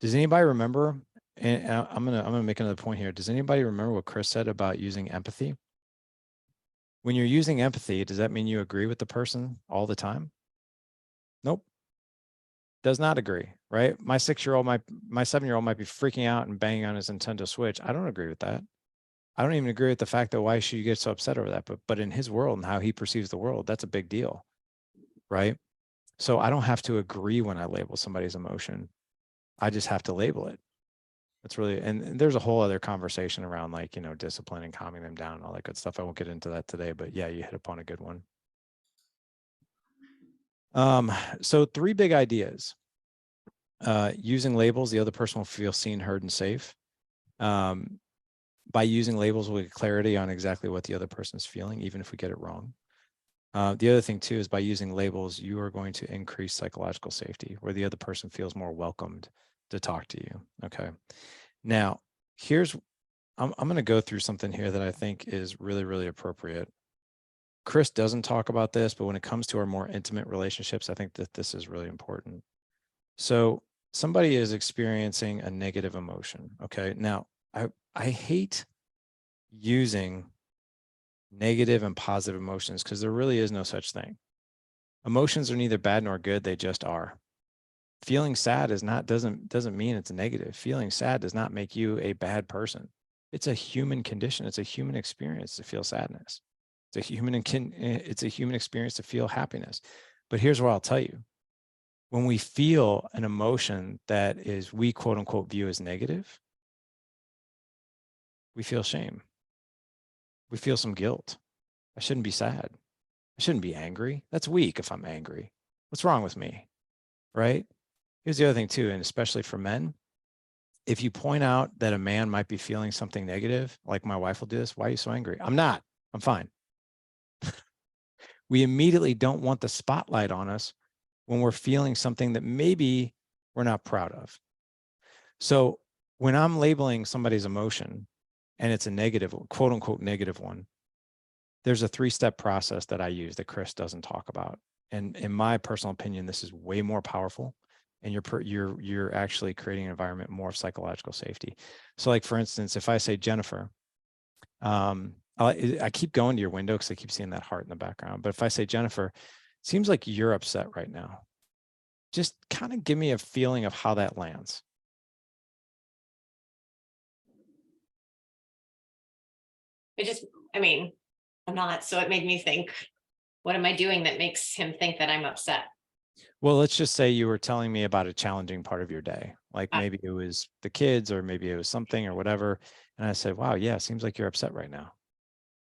Does anybody remember? And I'm gonna make another point here. Does anybody remember what Chris said about using empathy? When you're using empathy, does that mean you agree with the person all the time? Nope. Does not agree, right? My 6-year-old, my 7-year-old might be freaking out and banging on his Nintendo Switch. I don't agree with that. I don't even agree with the fact that why should you get so upset over that? But in his world and how he perceives the world, that's a big deal, right? So I don't have to agree when I label somebody's emotion. I just have to label it. That's really, and there's a whole other conversation around like, you know, discipline and calming them down and all that good stuff. I won't get into that today, but yeah, you hit upon a good one. So 3 big ideas. Using labels, the other person will feel seen, heard, and safe. By using labels, we'll get clarity on exactly what the other person is feeling, even if we get it wrong. The other thing too is by using labels, you are going to increase psychological safety, where the other person feels more welcomed to talk to you. Okay. Now, I'm going to go through something here that I think is really, really appropriate. Chris doesn't talk about this, but when it comes to our more intimate relationships, I think that this is really important. So somebody is experiencing a negative emotion. Okay. Now, I hate using negative and positive emotions because there really is no such thing. Emotions are neither bad nor good, they just are. Feeling sad doesn't mean it's negative. Feeling sad does not make you a bad person. It's a human condition. It's a human experience to feel sadness. It's a human experience to feel happiness. But here's what I'll tell you. When we feel an emotion that is we quote unquote view as negative, we feel shame. We feel some guilt. I shouldn't be sad. I shouldn't be angry. That's weak if I'm angry. What's wrong with me? Right? Here's the other thing too, and especially for men, if you point out that a man might be feeling something negative, like my wife will do this, why are you so angry? I'm not. I'm fine. We immediately don't want the spotlight on us when we're feeling something that maybe we're not proud of. So when I'm labeling somebody's emotion and it's a negative, quote unquote, negative one, there's a 3-step process that I use that Chris doesn't talk about. And in my personal opinion, this is way more powerful. And you're actually creating an environment more of psychological safety. So like, for instance, if I say, Jennifer, I keep going to your window because I keep seeing that heart in the background. But if I say, Jennifer, seems like you're upset right now. Just kind of give me a feeling of how that lands. I'm not, so it made me think, what am I doing that makes him think that I'm upset? Well, let's just say you were telling me about a challenging part of your day. Like maybe it was the kids or maybe it was something or whatever. And I said, wow, yeah, seems like you're upset right now.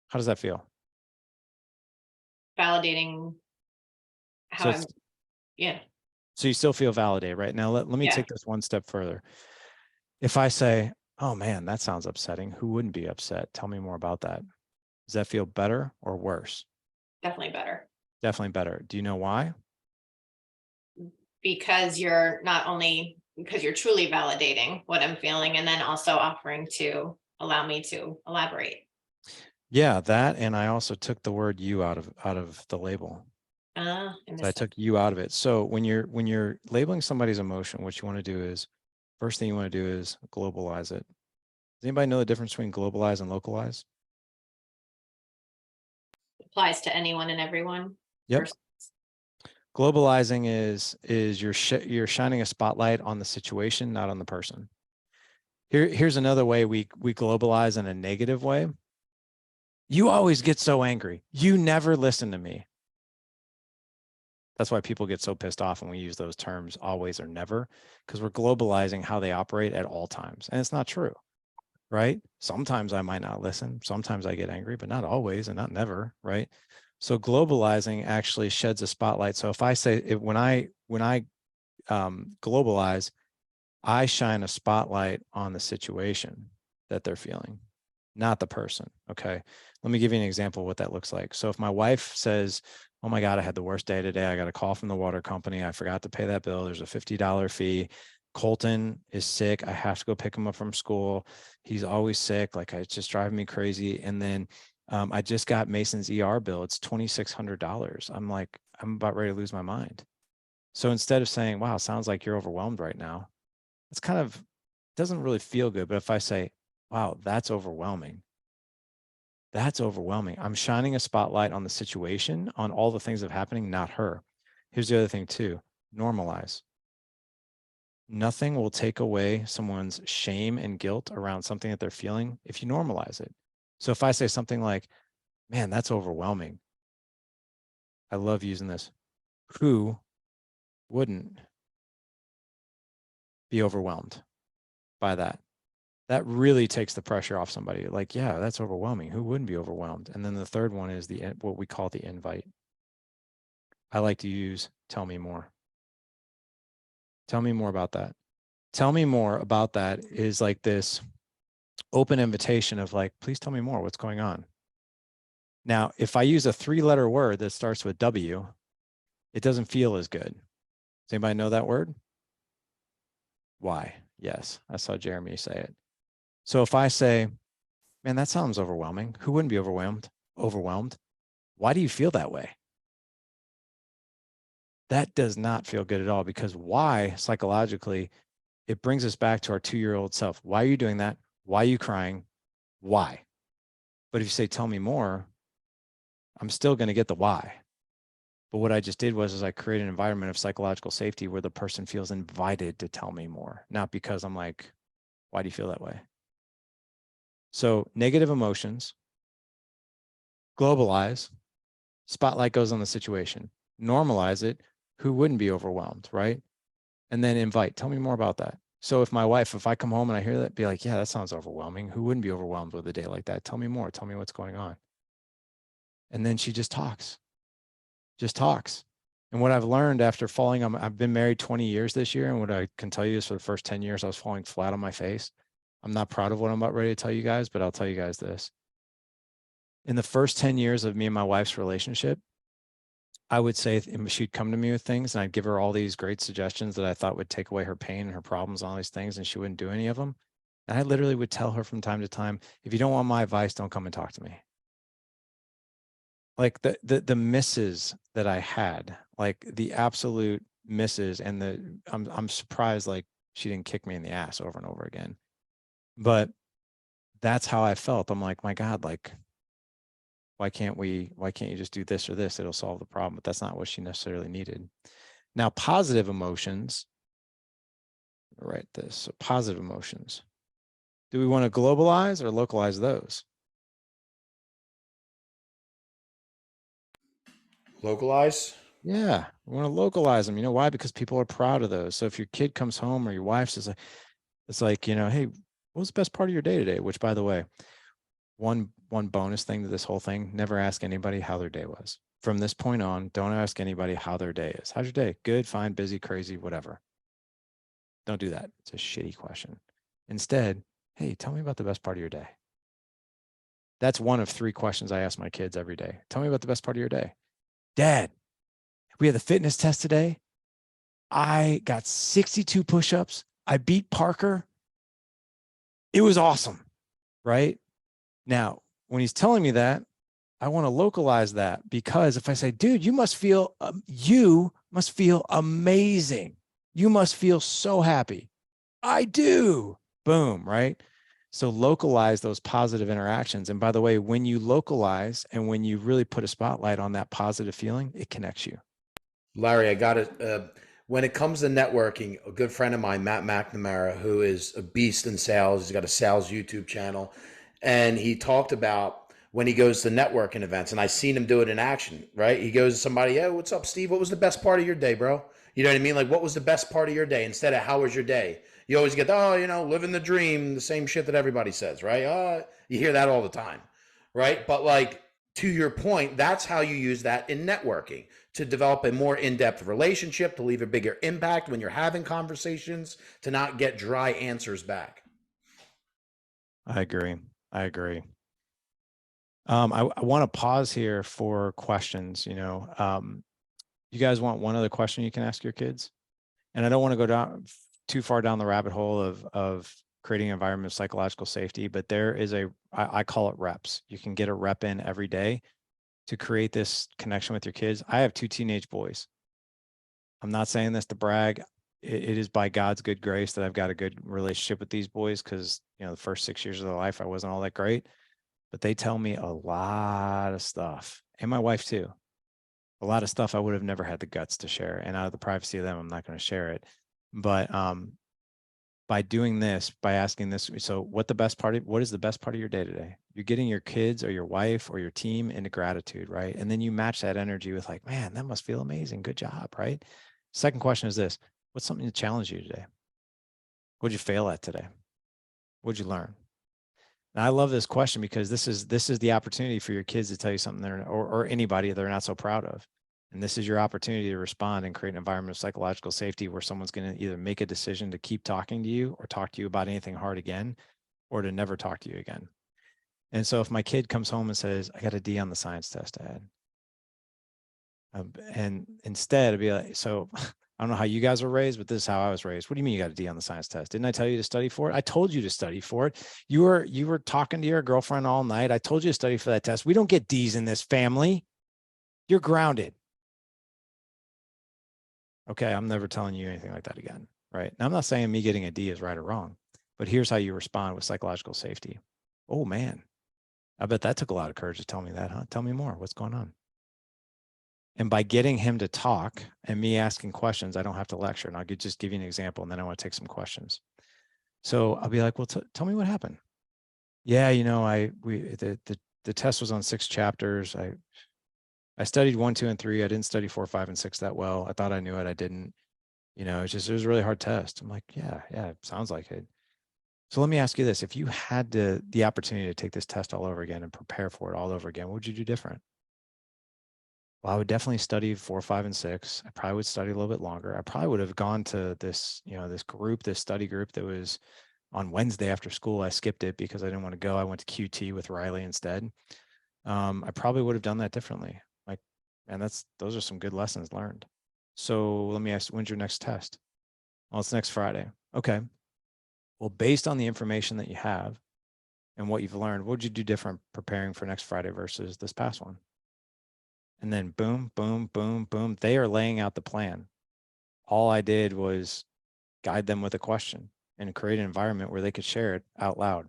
How does that feel? Validating how I'm, yeah. So you still feel validated, right? Now, let me take this one step further. If I say, oh man, that sounds upsetting. Who wouldn't be upset? Tell me more about that. Does that feel better or worse? Definitely better. Definitely better. Do you know why? Because you're truly validating what I'm feeling and then also offering to allow me to elaborate. Yeah, that. And I also took the word you out of the label. So I took you out of it. So when you're labeling somebody's emotion, what you want to do is, first thing you want to do is globalize it. Does anybody know the difference between globalize and localize? Applies to anyone and everyone. Yep. Globalizing is you're shining a spotlight on the situation, not on the person. Here's another way we globalize in a negative way. You always get so angry. You never listen to me. That's why people get so pissed off when we use those terms, always or never, because we're globalizing how they operate at all times. And it's not true, right? Sometimes I might not listen. Sometimes I get angry, but not always and not never, right? So globalizing actually sheds a spotlight. So if I say, when I globalize, I shine a spotlight on the situation that they're feeling, not the person. Okay. Let me give you an example of what that looks like. So if my wife says, oh my God, I had the worst day today. I got a call from the water company. I forgot to pay that bill. There's a $50 fee. Colton is sick. I have to go pick him up from school. He's always sick. Like, it's just driving me crazy. And then I just got Mason's ER bill. It's $2,600. I'm like, I'm about ready to lose my mind. So instead of saying, wow, sounds like you're overwhelmed right now, it's kind of, doesn't really feel good. But if I say, wow, that's overwhelming, That's overwhelming. I'm shining a spotlight on the situation, on all the things that are happening, not her. Here's the other thing too, normalize. Nothing will take away someone's shame and guilt around something that they're feeling if you normalize it. So if I say something like, man, that's overwhelming. I love using this. Who wouldn't be overwhelmed by that? That really takes the pressure off somebody. Like, yeah, that's overwhelming. Who wouldn't be overwhelmed? And then the third one is what we call the invite. I like to use, tell me more. Tell me more about that. Tell me more about that is like this open invitation of like, please tell me more. What's going on? Now, if I use a 3-letter word that starts with W, it doesn't feel as good. Does anybody know that word? Why? Yes, I saw Jeremy say it. So if I say, man, that sounds overwhelming. Who wouldn't be overwhelmed? Overwhelmed. Why do you feel that way? That does not feel good at all, because why, psychologically, it brings us back to our 2-year-old self. Why are you doing that? Why are you crying? Why? But if you say, tell me more, I'm still going to get the why. But what I just did was I created an environment of psychological safety where the person feels invited to tell me more, not because I'm like, why do you feel that way? So negative emotions, globalize, spotlight goes on the situation, normalize it. Who wouldn't be overwhelmed, right? And then invite, tell me more about that. So if I come home and I hear that, be like, yeah, that sounds overwhelming. Who wouldn't be overwhelmed with a day like that? Tell me more. Tell me what's going on. And then she just talks. And what I've learned after falling on, I've been married 20 years this year. And what I can tell you is for the first 10 years, I was falling flat on my face. I'm not proud of what I'm about ready to tell you guys, but I'll tell you guys this. In the first 10 years of me and my wife's relationship, I would say she'd come to me with things and I'd give her all these great suggestions that I thought would take away her pain and her problems and all these things, and she wouldn't do any of them. And I literally would tell her from time to time, if you don't want my advice, don't come and talk to me. Like the misses that I had, like the absolute misses, and I'm surprised like she didn't kick me in the ass over and over again. But that's how I felt. I'm like, my God, like, why can't you just do this or this? It'll solve the problem. But that's not what she necessarily needed. Now, positive emotions, write this. So positive emotions. Do we want to globalize or localize those? Localize. Yeah, we want to localize them. You know why? Because people are proud of those. So if your kid comes home or your wife says, it's like, you know, hey, what was the best part of your day today? Which, by the way, one bonus thing to this whole thing, never ask anybody how their day was. From this point on, don't ask anybody how their day is. How's your day? Good, fine, busy, crazy, whatever. Don't do that. It's a shitty question. Instead, hey, tell me about the best part of your day. That's one of 3 questions I ask my kids every day. Tell me about the best part of your day. Dad, we had the fitness test today. I got 62 push-ups. I beat Parker. It was awesome, right? Now, when he's telling me that, I want to localize that, because if I say, dude, you must feel amazing. You must feel so happy. I do. Boom, right? So localize those positive interactions. And by the way, when you localize and when you really put a spotlight on that positive feeling, it connects you. Larry, I got it. When it comes to networking, a good friend of mine, Matt McNamara, who is a beast in sales, he's got a sales YouTube channel, and he talked about when he goes to networking events, and I seen him do it in action, right? He goes to somebody, hey, what's up, Steve? What was the best part of your day, bro? You know what I mean? Like, what was the best part of your day? Instead of how was your day? You always get, oh, you know, living the dream, the same shit that everybody says, right? You hear that all the time, right? But like, to your point, that's how you use that in networking, to develop a more in-depth relationship, to leave a bigger impact when you're having conversations, to not get dry answers back. I agree. I want to pause here for questions. You you guys want one other question you can ask your kids? And I don't want to go down too far down the rabbit hole of creating an environment of psychological safety, but there is I call it reps. You can get a rep in every day to create this connection with your kids. I have 2 teenage boys. I'm not saying this to brag. It is by God's good grace that I've got a good relationship with these boys, because, the first 6 years of their life, I wasn't all that great. but they tell me a lot of stuff, and my wife too. A lot of stuff I would have never had the guts to share, and out of the privacy of them, I'm not going to share it. But by doing this, by asking this, so what is the best part of your day today? You're getting your kids or your wife or your team into gratitude, right? And then you match that energy with like, man, that must feel amazing. Good job, right? Second question is this: what's something that challenged you today? What'd you fail at today? What'd you learn? And I love this question because this is the opportunity for your kids to tell you something or anybody they're not so proud of. And this is your opportunity to respond and create an environment of psychological safety where someone's going to either make a decision to keep talking to you or talk to you about anything hard again, or to never talk to you again. And so if my kid comes home and says, I got a D on the science test, Dad. And instead I'd be like, so I don't know how you guys were raised, but this is how I was raised. What do you mean you got a D on the science test? Didn't I tell you to study for it? I told you to study for it. You were talking to your girlfriend all night. I told you to study for that test. We don't get D's in this family. You're grounded. Okay, I'm never telling you anything like that again, right? Now, I'm not saying me getting a D is right or wrong, but here's how you respond with psychological safety. Oh, man, I bet that took a lot of courage to tell me that, huh? Tell me more. What's going on? And by getting him to talk and me asking questions, I don't have to lecture. And I'll just give you an example, and then I want to take some questions. So I'll be like, well, tell me what happened. Yeah, the test was on 6 chapters. I studied 1, 2, and 3. I didn't study 4, 5, and 6 that well. I thought I knew it. I didn't. It was a really hard test. I'm like, yeah, sounds like it. So let me ask you this. If you had the opportunity to take this test all over again and prepare for it all over again, what would you do different? Well, I would definitely study 4, 5, and 6. I probably would study a little bit longer. I probably would have gone to this study group that was on Wednesday after school. I skipped it because I didn't want to go. I went to QT with Riley instead. I probably would have done that differently. And those are some good lessons learned. So let me ask, when's your next test? Well, it's next Friday. Okay. Well, based on the information that you have and what you've learned, what would you do different preparing for next Friday versus this past one? And then boom, boom, boom, boom. They are laying out the plan. All I did was guide them with a question and create an environment where they could share it out loud.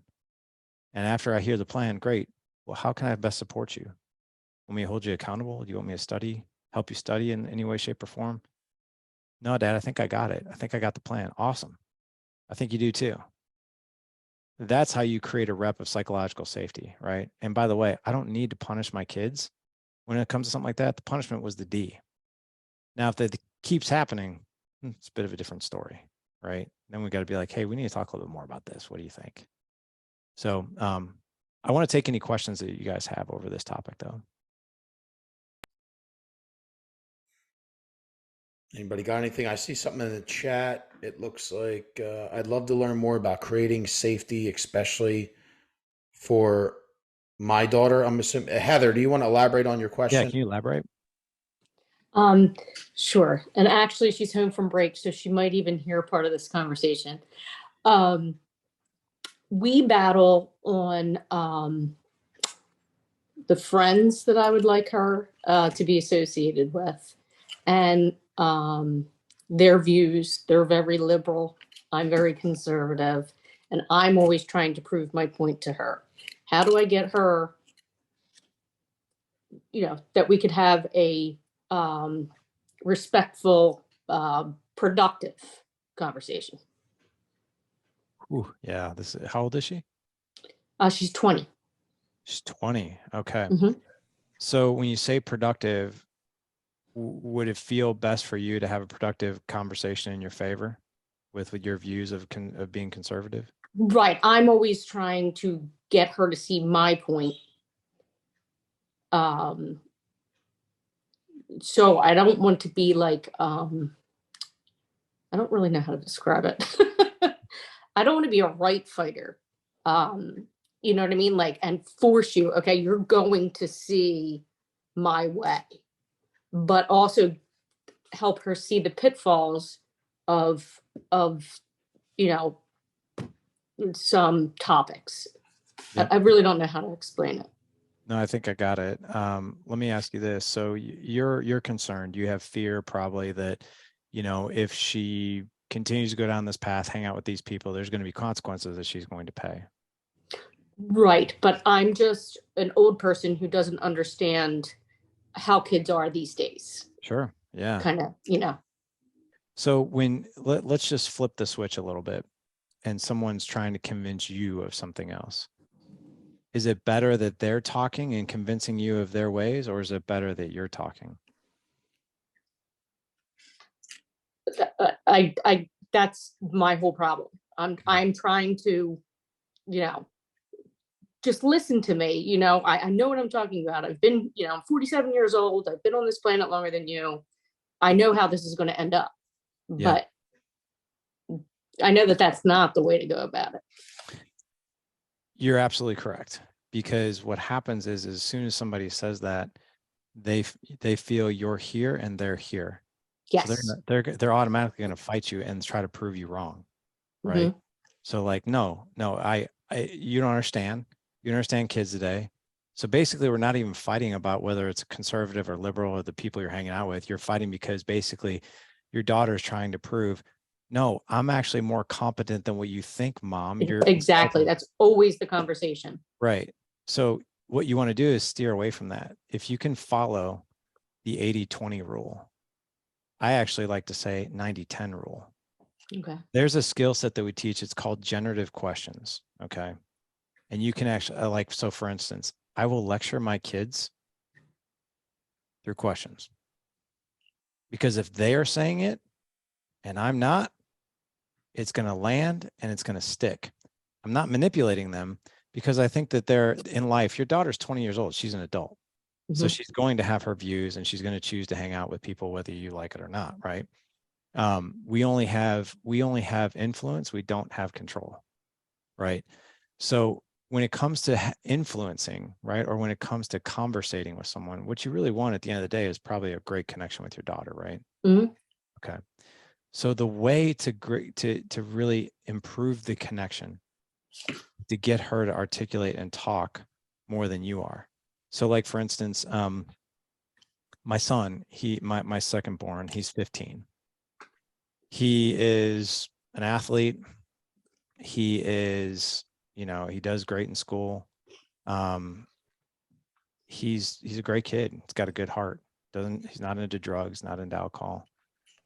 And after I hear the plan, great. Well, how can I best support you? Want me to hold you accountable? Do you want me to help you study in any way, shape, or form? No, Dad, I think I got it. I think I got the plan. Awesome. I think you do too. That's how you create a rep of psychological safety, right? And by the way, I don't need to punish my kids. When it comes to something like that, the punishment was the D. Now, if that keeps happening, it's a bit of a different story, right? Then we got to be like, hey, we need to talk a little bit more about this. What do you think? So I want to take any questions that you guys have over this topic, though. Anybody got anything? I see something in the chat. It looks like I'd love to learn more about creating safety, especially for my daughter. I'm assuming, Heather, do you want to elaborate on your question? Yeah, can you elaborate? Sure. And actually, she's home from break, so she might even hear part of this conversation. We battle on the friends that I would like her to be associated with, and their views. They're very liberal. I'm very conservative, and I'm always trying to prove my point to her. How do I get her, that we could have a respectful, productive conversation? Ooh, yeah. How old is she? She's 20. She's 20. Okay. Mm-hmm. So when you say productive, would it feel best for you to have a productive conversation in your favor with your views of being conservative? Right. I'm always trying to get her to see my point. So I don't want to be like, I don't really know how to describe it. I don't want to be a right fighter. You know what I mean? Like, and force you, okay, you're going to see my way, but also help her see the pitfalls of some topics. Yep. I really don't know how to explain it. No, I think I got it. Let me ask you this. So you're concerned, you have fear probably that, if she continues to go down this path, hang out with these people, there's going to be consequences that she's going to pay. Right. But I'm just an old person who doesn't understand how kids are these days. Sure. Yeah. Kind of, So when let's just flip the switch a little bit, and someone's trying to convince you of something else. Is it better that they're talking and convincing you of their ways, or is it better that you're talking? that's my whole problem. I'm trying to, just listen to me. I know what I'm talking about. I've been, I'm 47 years old. I've been on this planet longer than you. I know how this is going to end up, Yeah. but I know that that's not the way to go about it. You're absolutely correct, because what happens is as soon as somebody says that, they feel you're here and they're here. Yes. So they're automatically going to fight you and try to prove you wrong, right? So like, no, you don't understand. You don't understand kids today. So basically, we're not even fighting about whether it's conservative or liberal or the people you're hanging out with. You're fighting because basically your daughter's trying to prove, no, I'm actually more competent than what you think, Mom. You're Exactly. That's always the conversation. right. So what you want to do is steer away from that. If you can follow the 80-20 rule, I actually like to say 90-10 rule. Okay. There's a skill set that we teach. It's called generative questions. Okay. And you can actually so for instance, I will lecture my kids through questions, because if they are saying it and I'm not, it's going to land and it's going to stick. I'm not manipulating them, because I think that they're in life. Your daughter's 20 years old. She's an adult. So she's going to have her views and she's going to choose to hang out with people, whether you like it or not. Right. We only have influence. We don't have control. Right. So when it comes to influencing, right, or when it comes to conversating with someone, what you really want at the end of the day is probably a great connection with your daughter, right? Okay. So the way to really improve the connection, to get her to articulate and talk more than you are. So like, for instance, my son, my second born, he's 15. He is an athlete. He is, he does great in school. He's a great kid. He's got a good heart. He's not into drugs, not into alcohol.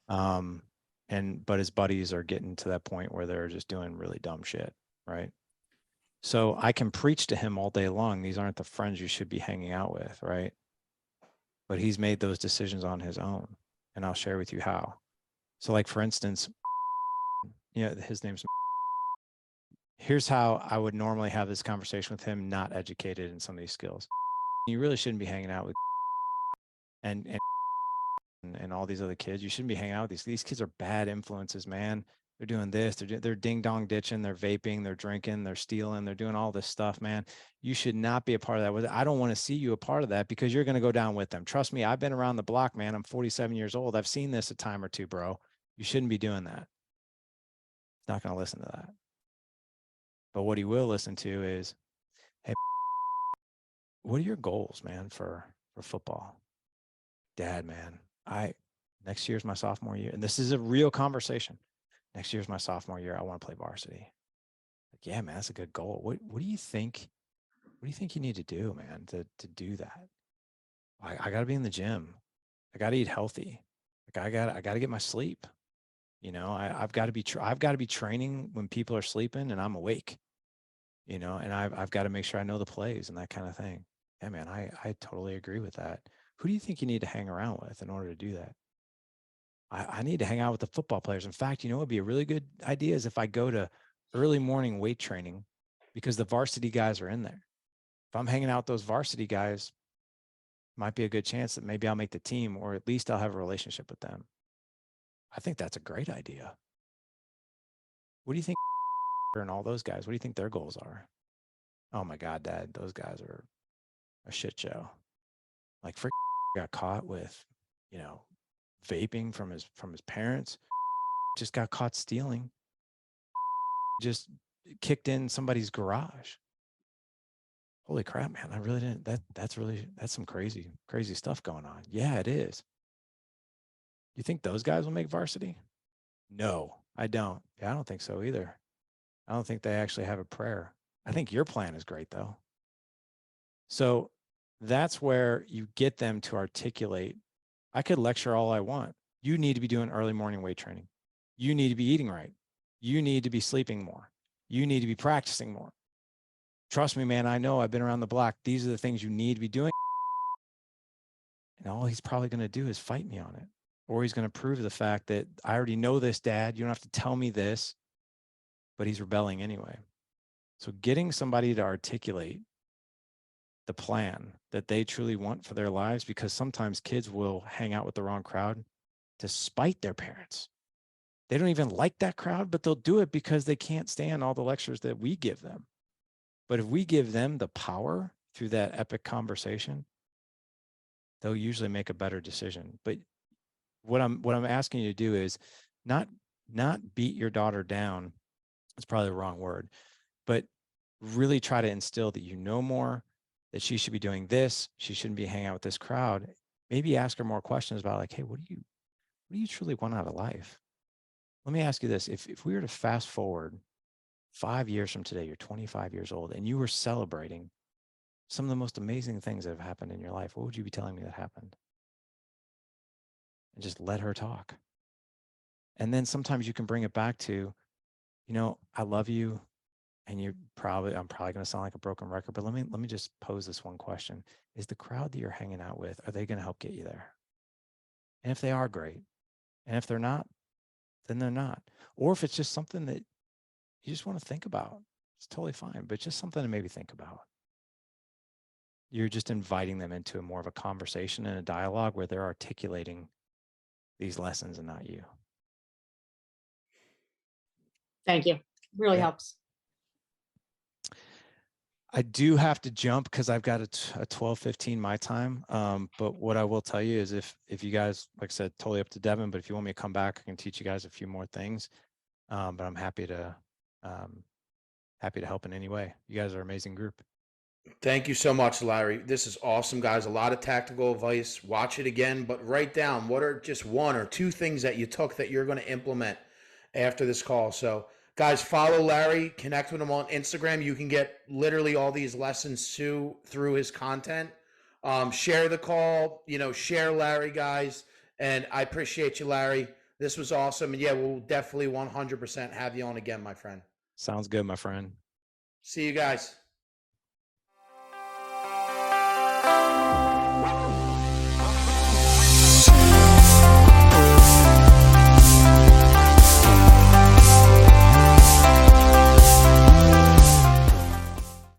But his buddies are getting to that point where they're just doing really dumb shit. Right. So I can preach to him all day long. These aren't the friends you should be hanging out with. Right. But he's made those decisions on his own. And I'll share with you how. So like, for instance, his name's, here's how I would normally have this conversation with him, not educated in some of these skills. You really shouldn't be hanging out with and all these other kids. You shouldn't be hanging out with these kids are bad influences, man. They're doing this, they're ding dong ditching, they're vaping, they're drinking, they're stealing, they're doing all this stuff, man. You should not be a part of that. I don't want to see you a part of that, because you're going to go down with them. Trust me, I've been around the block, man. I'm 47 years old. I've seen this a time or two, bro. You shouldn't be doing that. He's not going to listen to that. But what he will listen to is, hey, what are your goals, man, for football? Dad, man, next year's my sophomore year. And this is a real conversation. Next year's my sophomore year. I want to play varsity. Like, yeah, man, that's a good goal. What do you think? What do you think you need to do, man, to do that? I got to be in the gym. I got to eat healthy. Like I got to get my sleep. I've got to be training when people are sleeping and I'm awake. And I've got to make sure I know the plays and that kind of thing. Yeah, man, I totally agree with that. Who do you think you need to hang around with in order to do that? I need to hang out with the football players. In fact, what would be a really good idea is if I go to early morning weight training, because the varsity guys are in there. If I'm hanging out with those varsity guys, might be a good chance that maybe I'll make the team, or at least I'll have a relationship with them. I think that's a great idea. What do you think? And all those guys, what do you think their goals are? Oh my God, Dad, those guys are a shit show. Like, got caught with, vaping from his parents. Just got caught stealing. Just kicked in somebody's garage. Holy crap, man! I really didn't. That's some crazy stuff going on. Yeah, it is. You think those guys will make varsity? No, I don't. Yeah, I don't think so either. I don't think they actually have a prayer. I think your plan is great though. So that's where you get them to articulate. I could lecture all I want. You need to be doing early morning weight training. You need to be eating right. You need to be sleeping more. You need to be practicing more. Trust me, man, I know, I've been around the block. These are the things you need to be doing. And all he's probably going to do is fight me on it. Or he's going to prove the fact that I already know this, Dad. You don't have to tell me this. But he's rebelling anyway. So getting somebody to articulate the plan that they truly want for their lives, because sometimes kids will hang out with the wrong crowd to spite their parents. They don't even like that crowd, but they'll do it because they can't stand all the lectures that we give them. But if we give them the power through that epic conversation, they'll usually make a better decision. But what I'm asking you to do is not beat your daughter down. It's probably the wrong word, but really try to instill that you know more, that she should be doing this. She shouldn't be hanging out with this crowd. Maybe ask her more questions about like, hey, what do you truly want out of life? Let me ask you this. If we were to fast forward 5 years from today, you're 25 years old and you were celebrating some of the most amazing things that have happened in your life, what would you be telling me that happened? And just let her talk. And then sometimes you can bring it back to, I love you. And I'm probably going to sound like a broken record, but let me just pose this one question. Is the crowd that you're hanging out with, are they going to help get you there? And if they are, great. And if they're not, then they're not. Or if it's just something that you just want to think about, it's totally fine, but just something to maybe think about. You're just inviting them into more of a conversation and a dialogue where they're articulating these lessons and not you. Thank you. Really Yeah. helps. I do have to jump because I've got a 12:15 my time. But what I will tell you is if you guys, like I said, totally up to Devin, but if you want me to come back, I can teach you guys a few more things. But I'm happy to help in any way. You guys are an amazing group. Thank you so much, Larry. This is awesome, guys. A lot of tactical advice. Watch it again, but write down what are just one or two things that you took that you're going to implement after this call. So, guys, follow Larry, connect with him on Instagram. You can get literally all these lessons through his content. Share the call, share Larry, guys. And I appreciate you, Larry. This was awesome. And yeah, we'll definitely 100% have you on again, my friend. Sounds good, my friend. See you guys.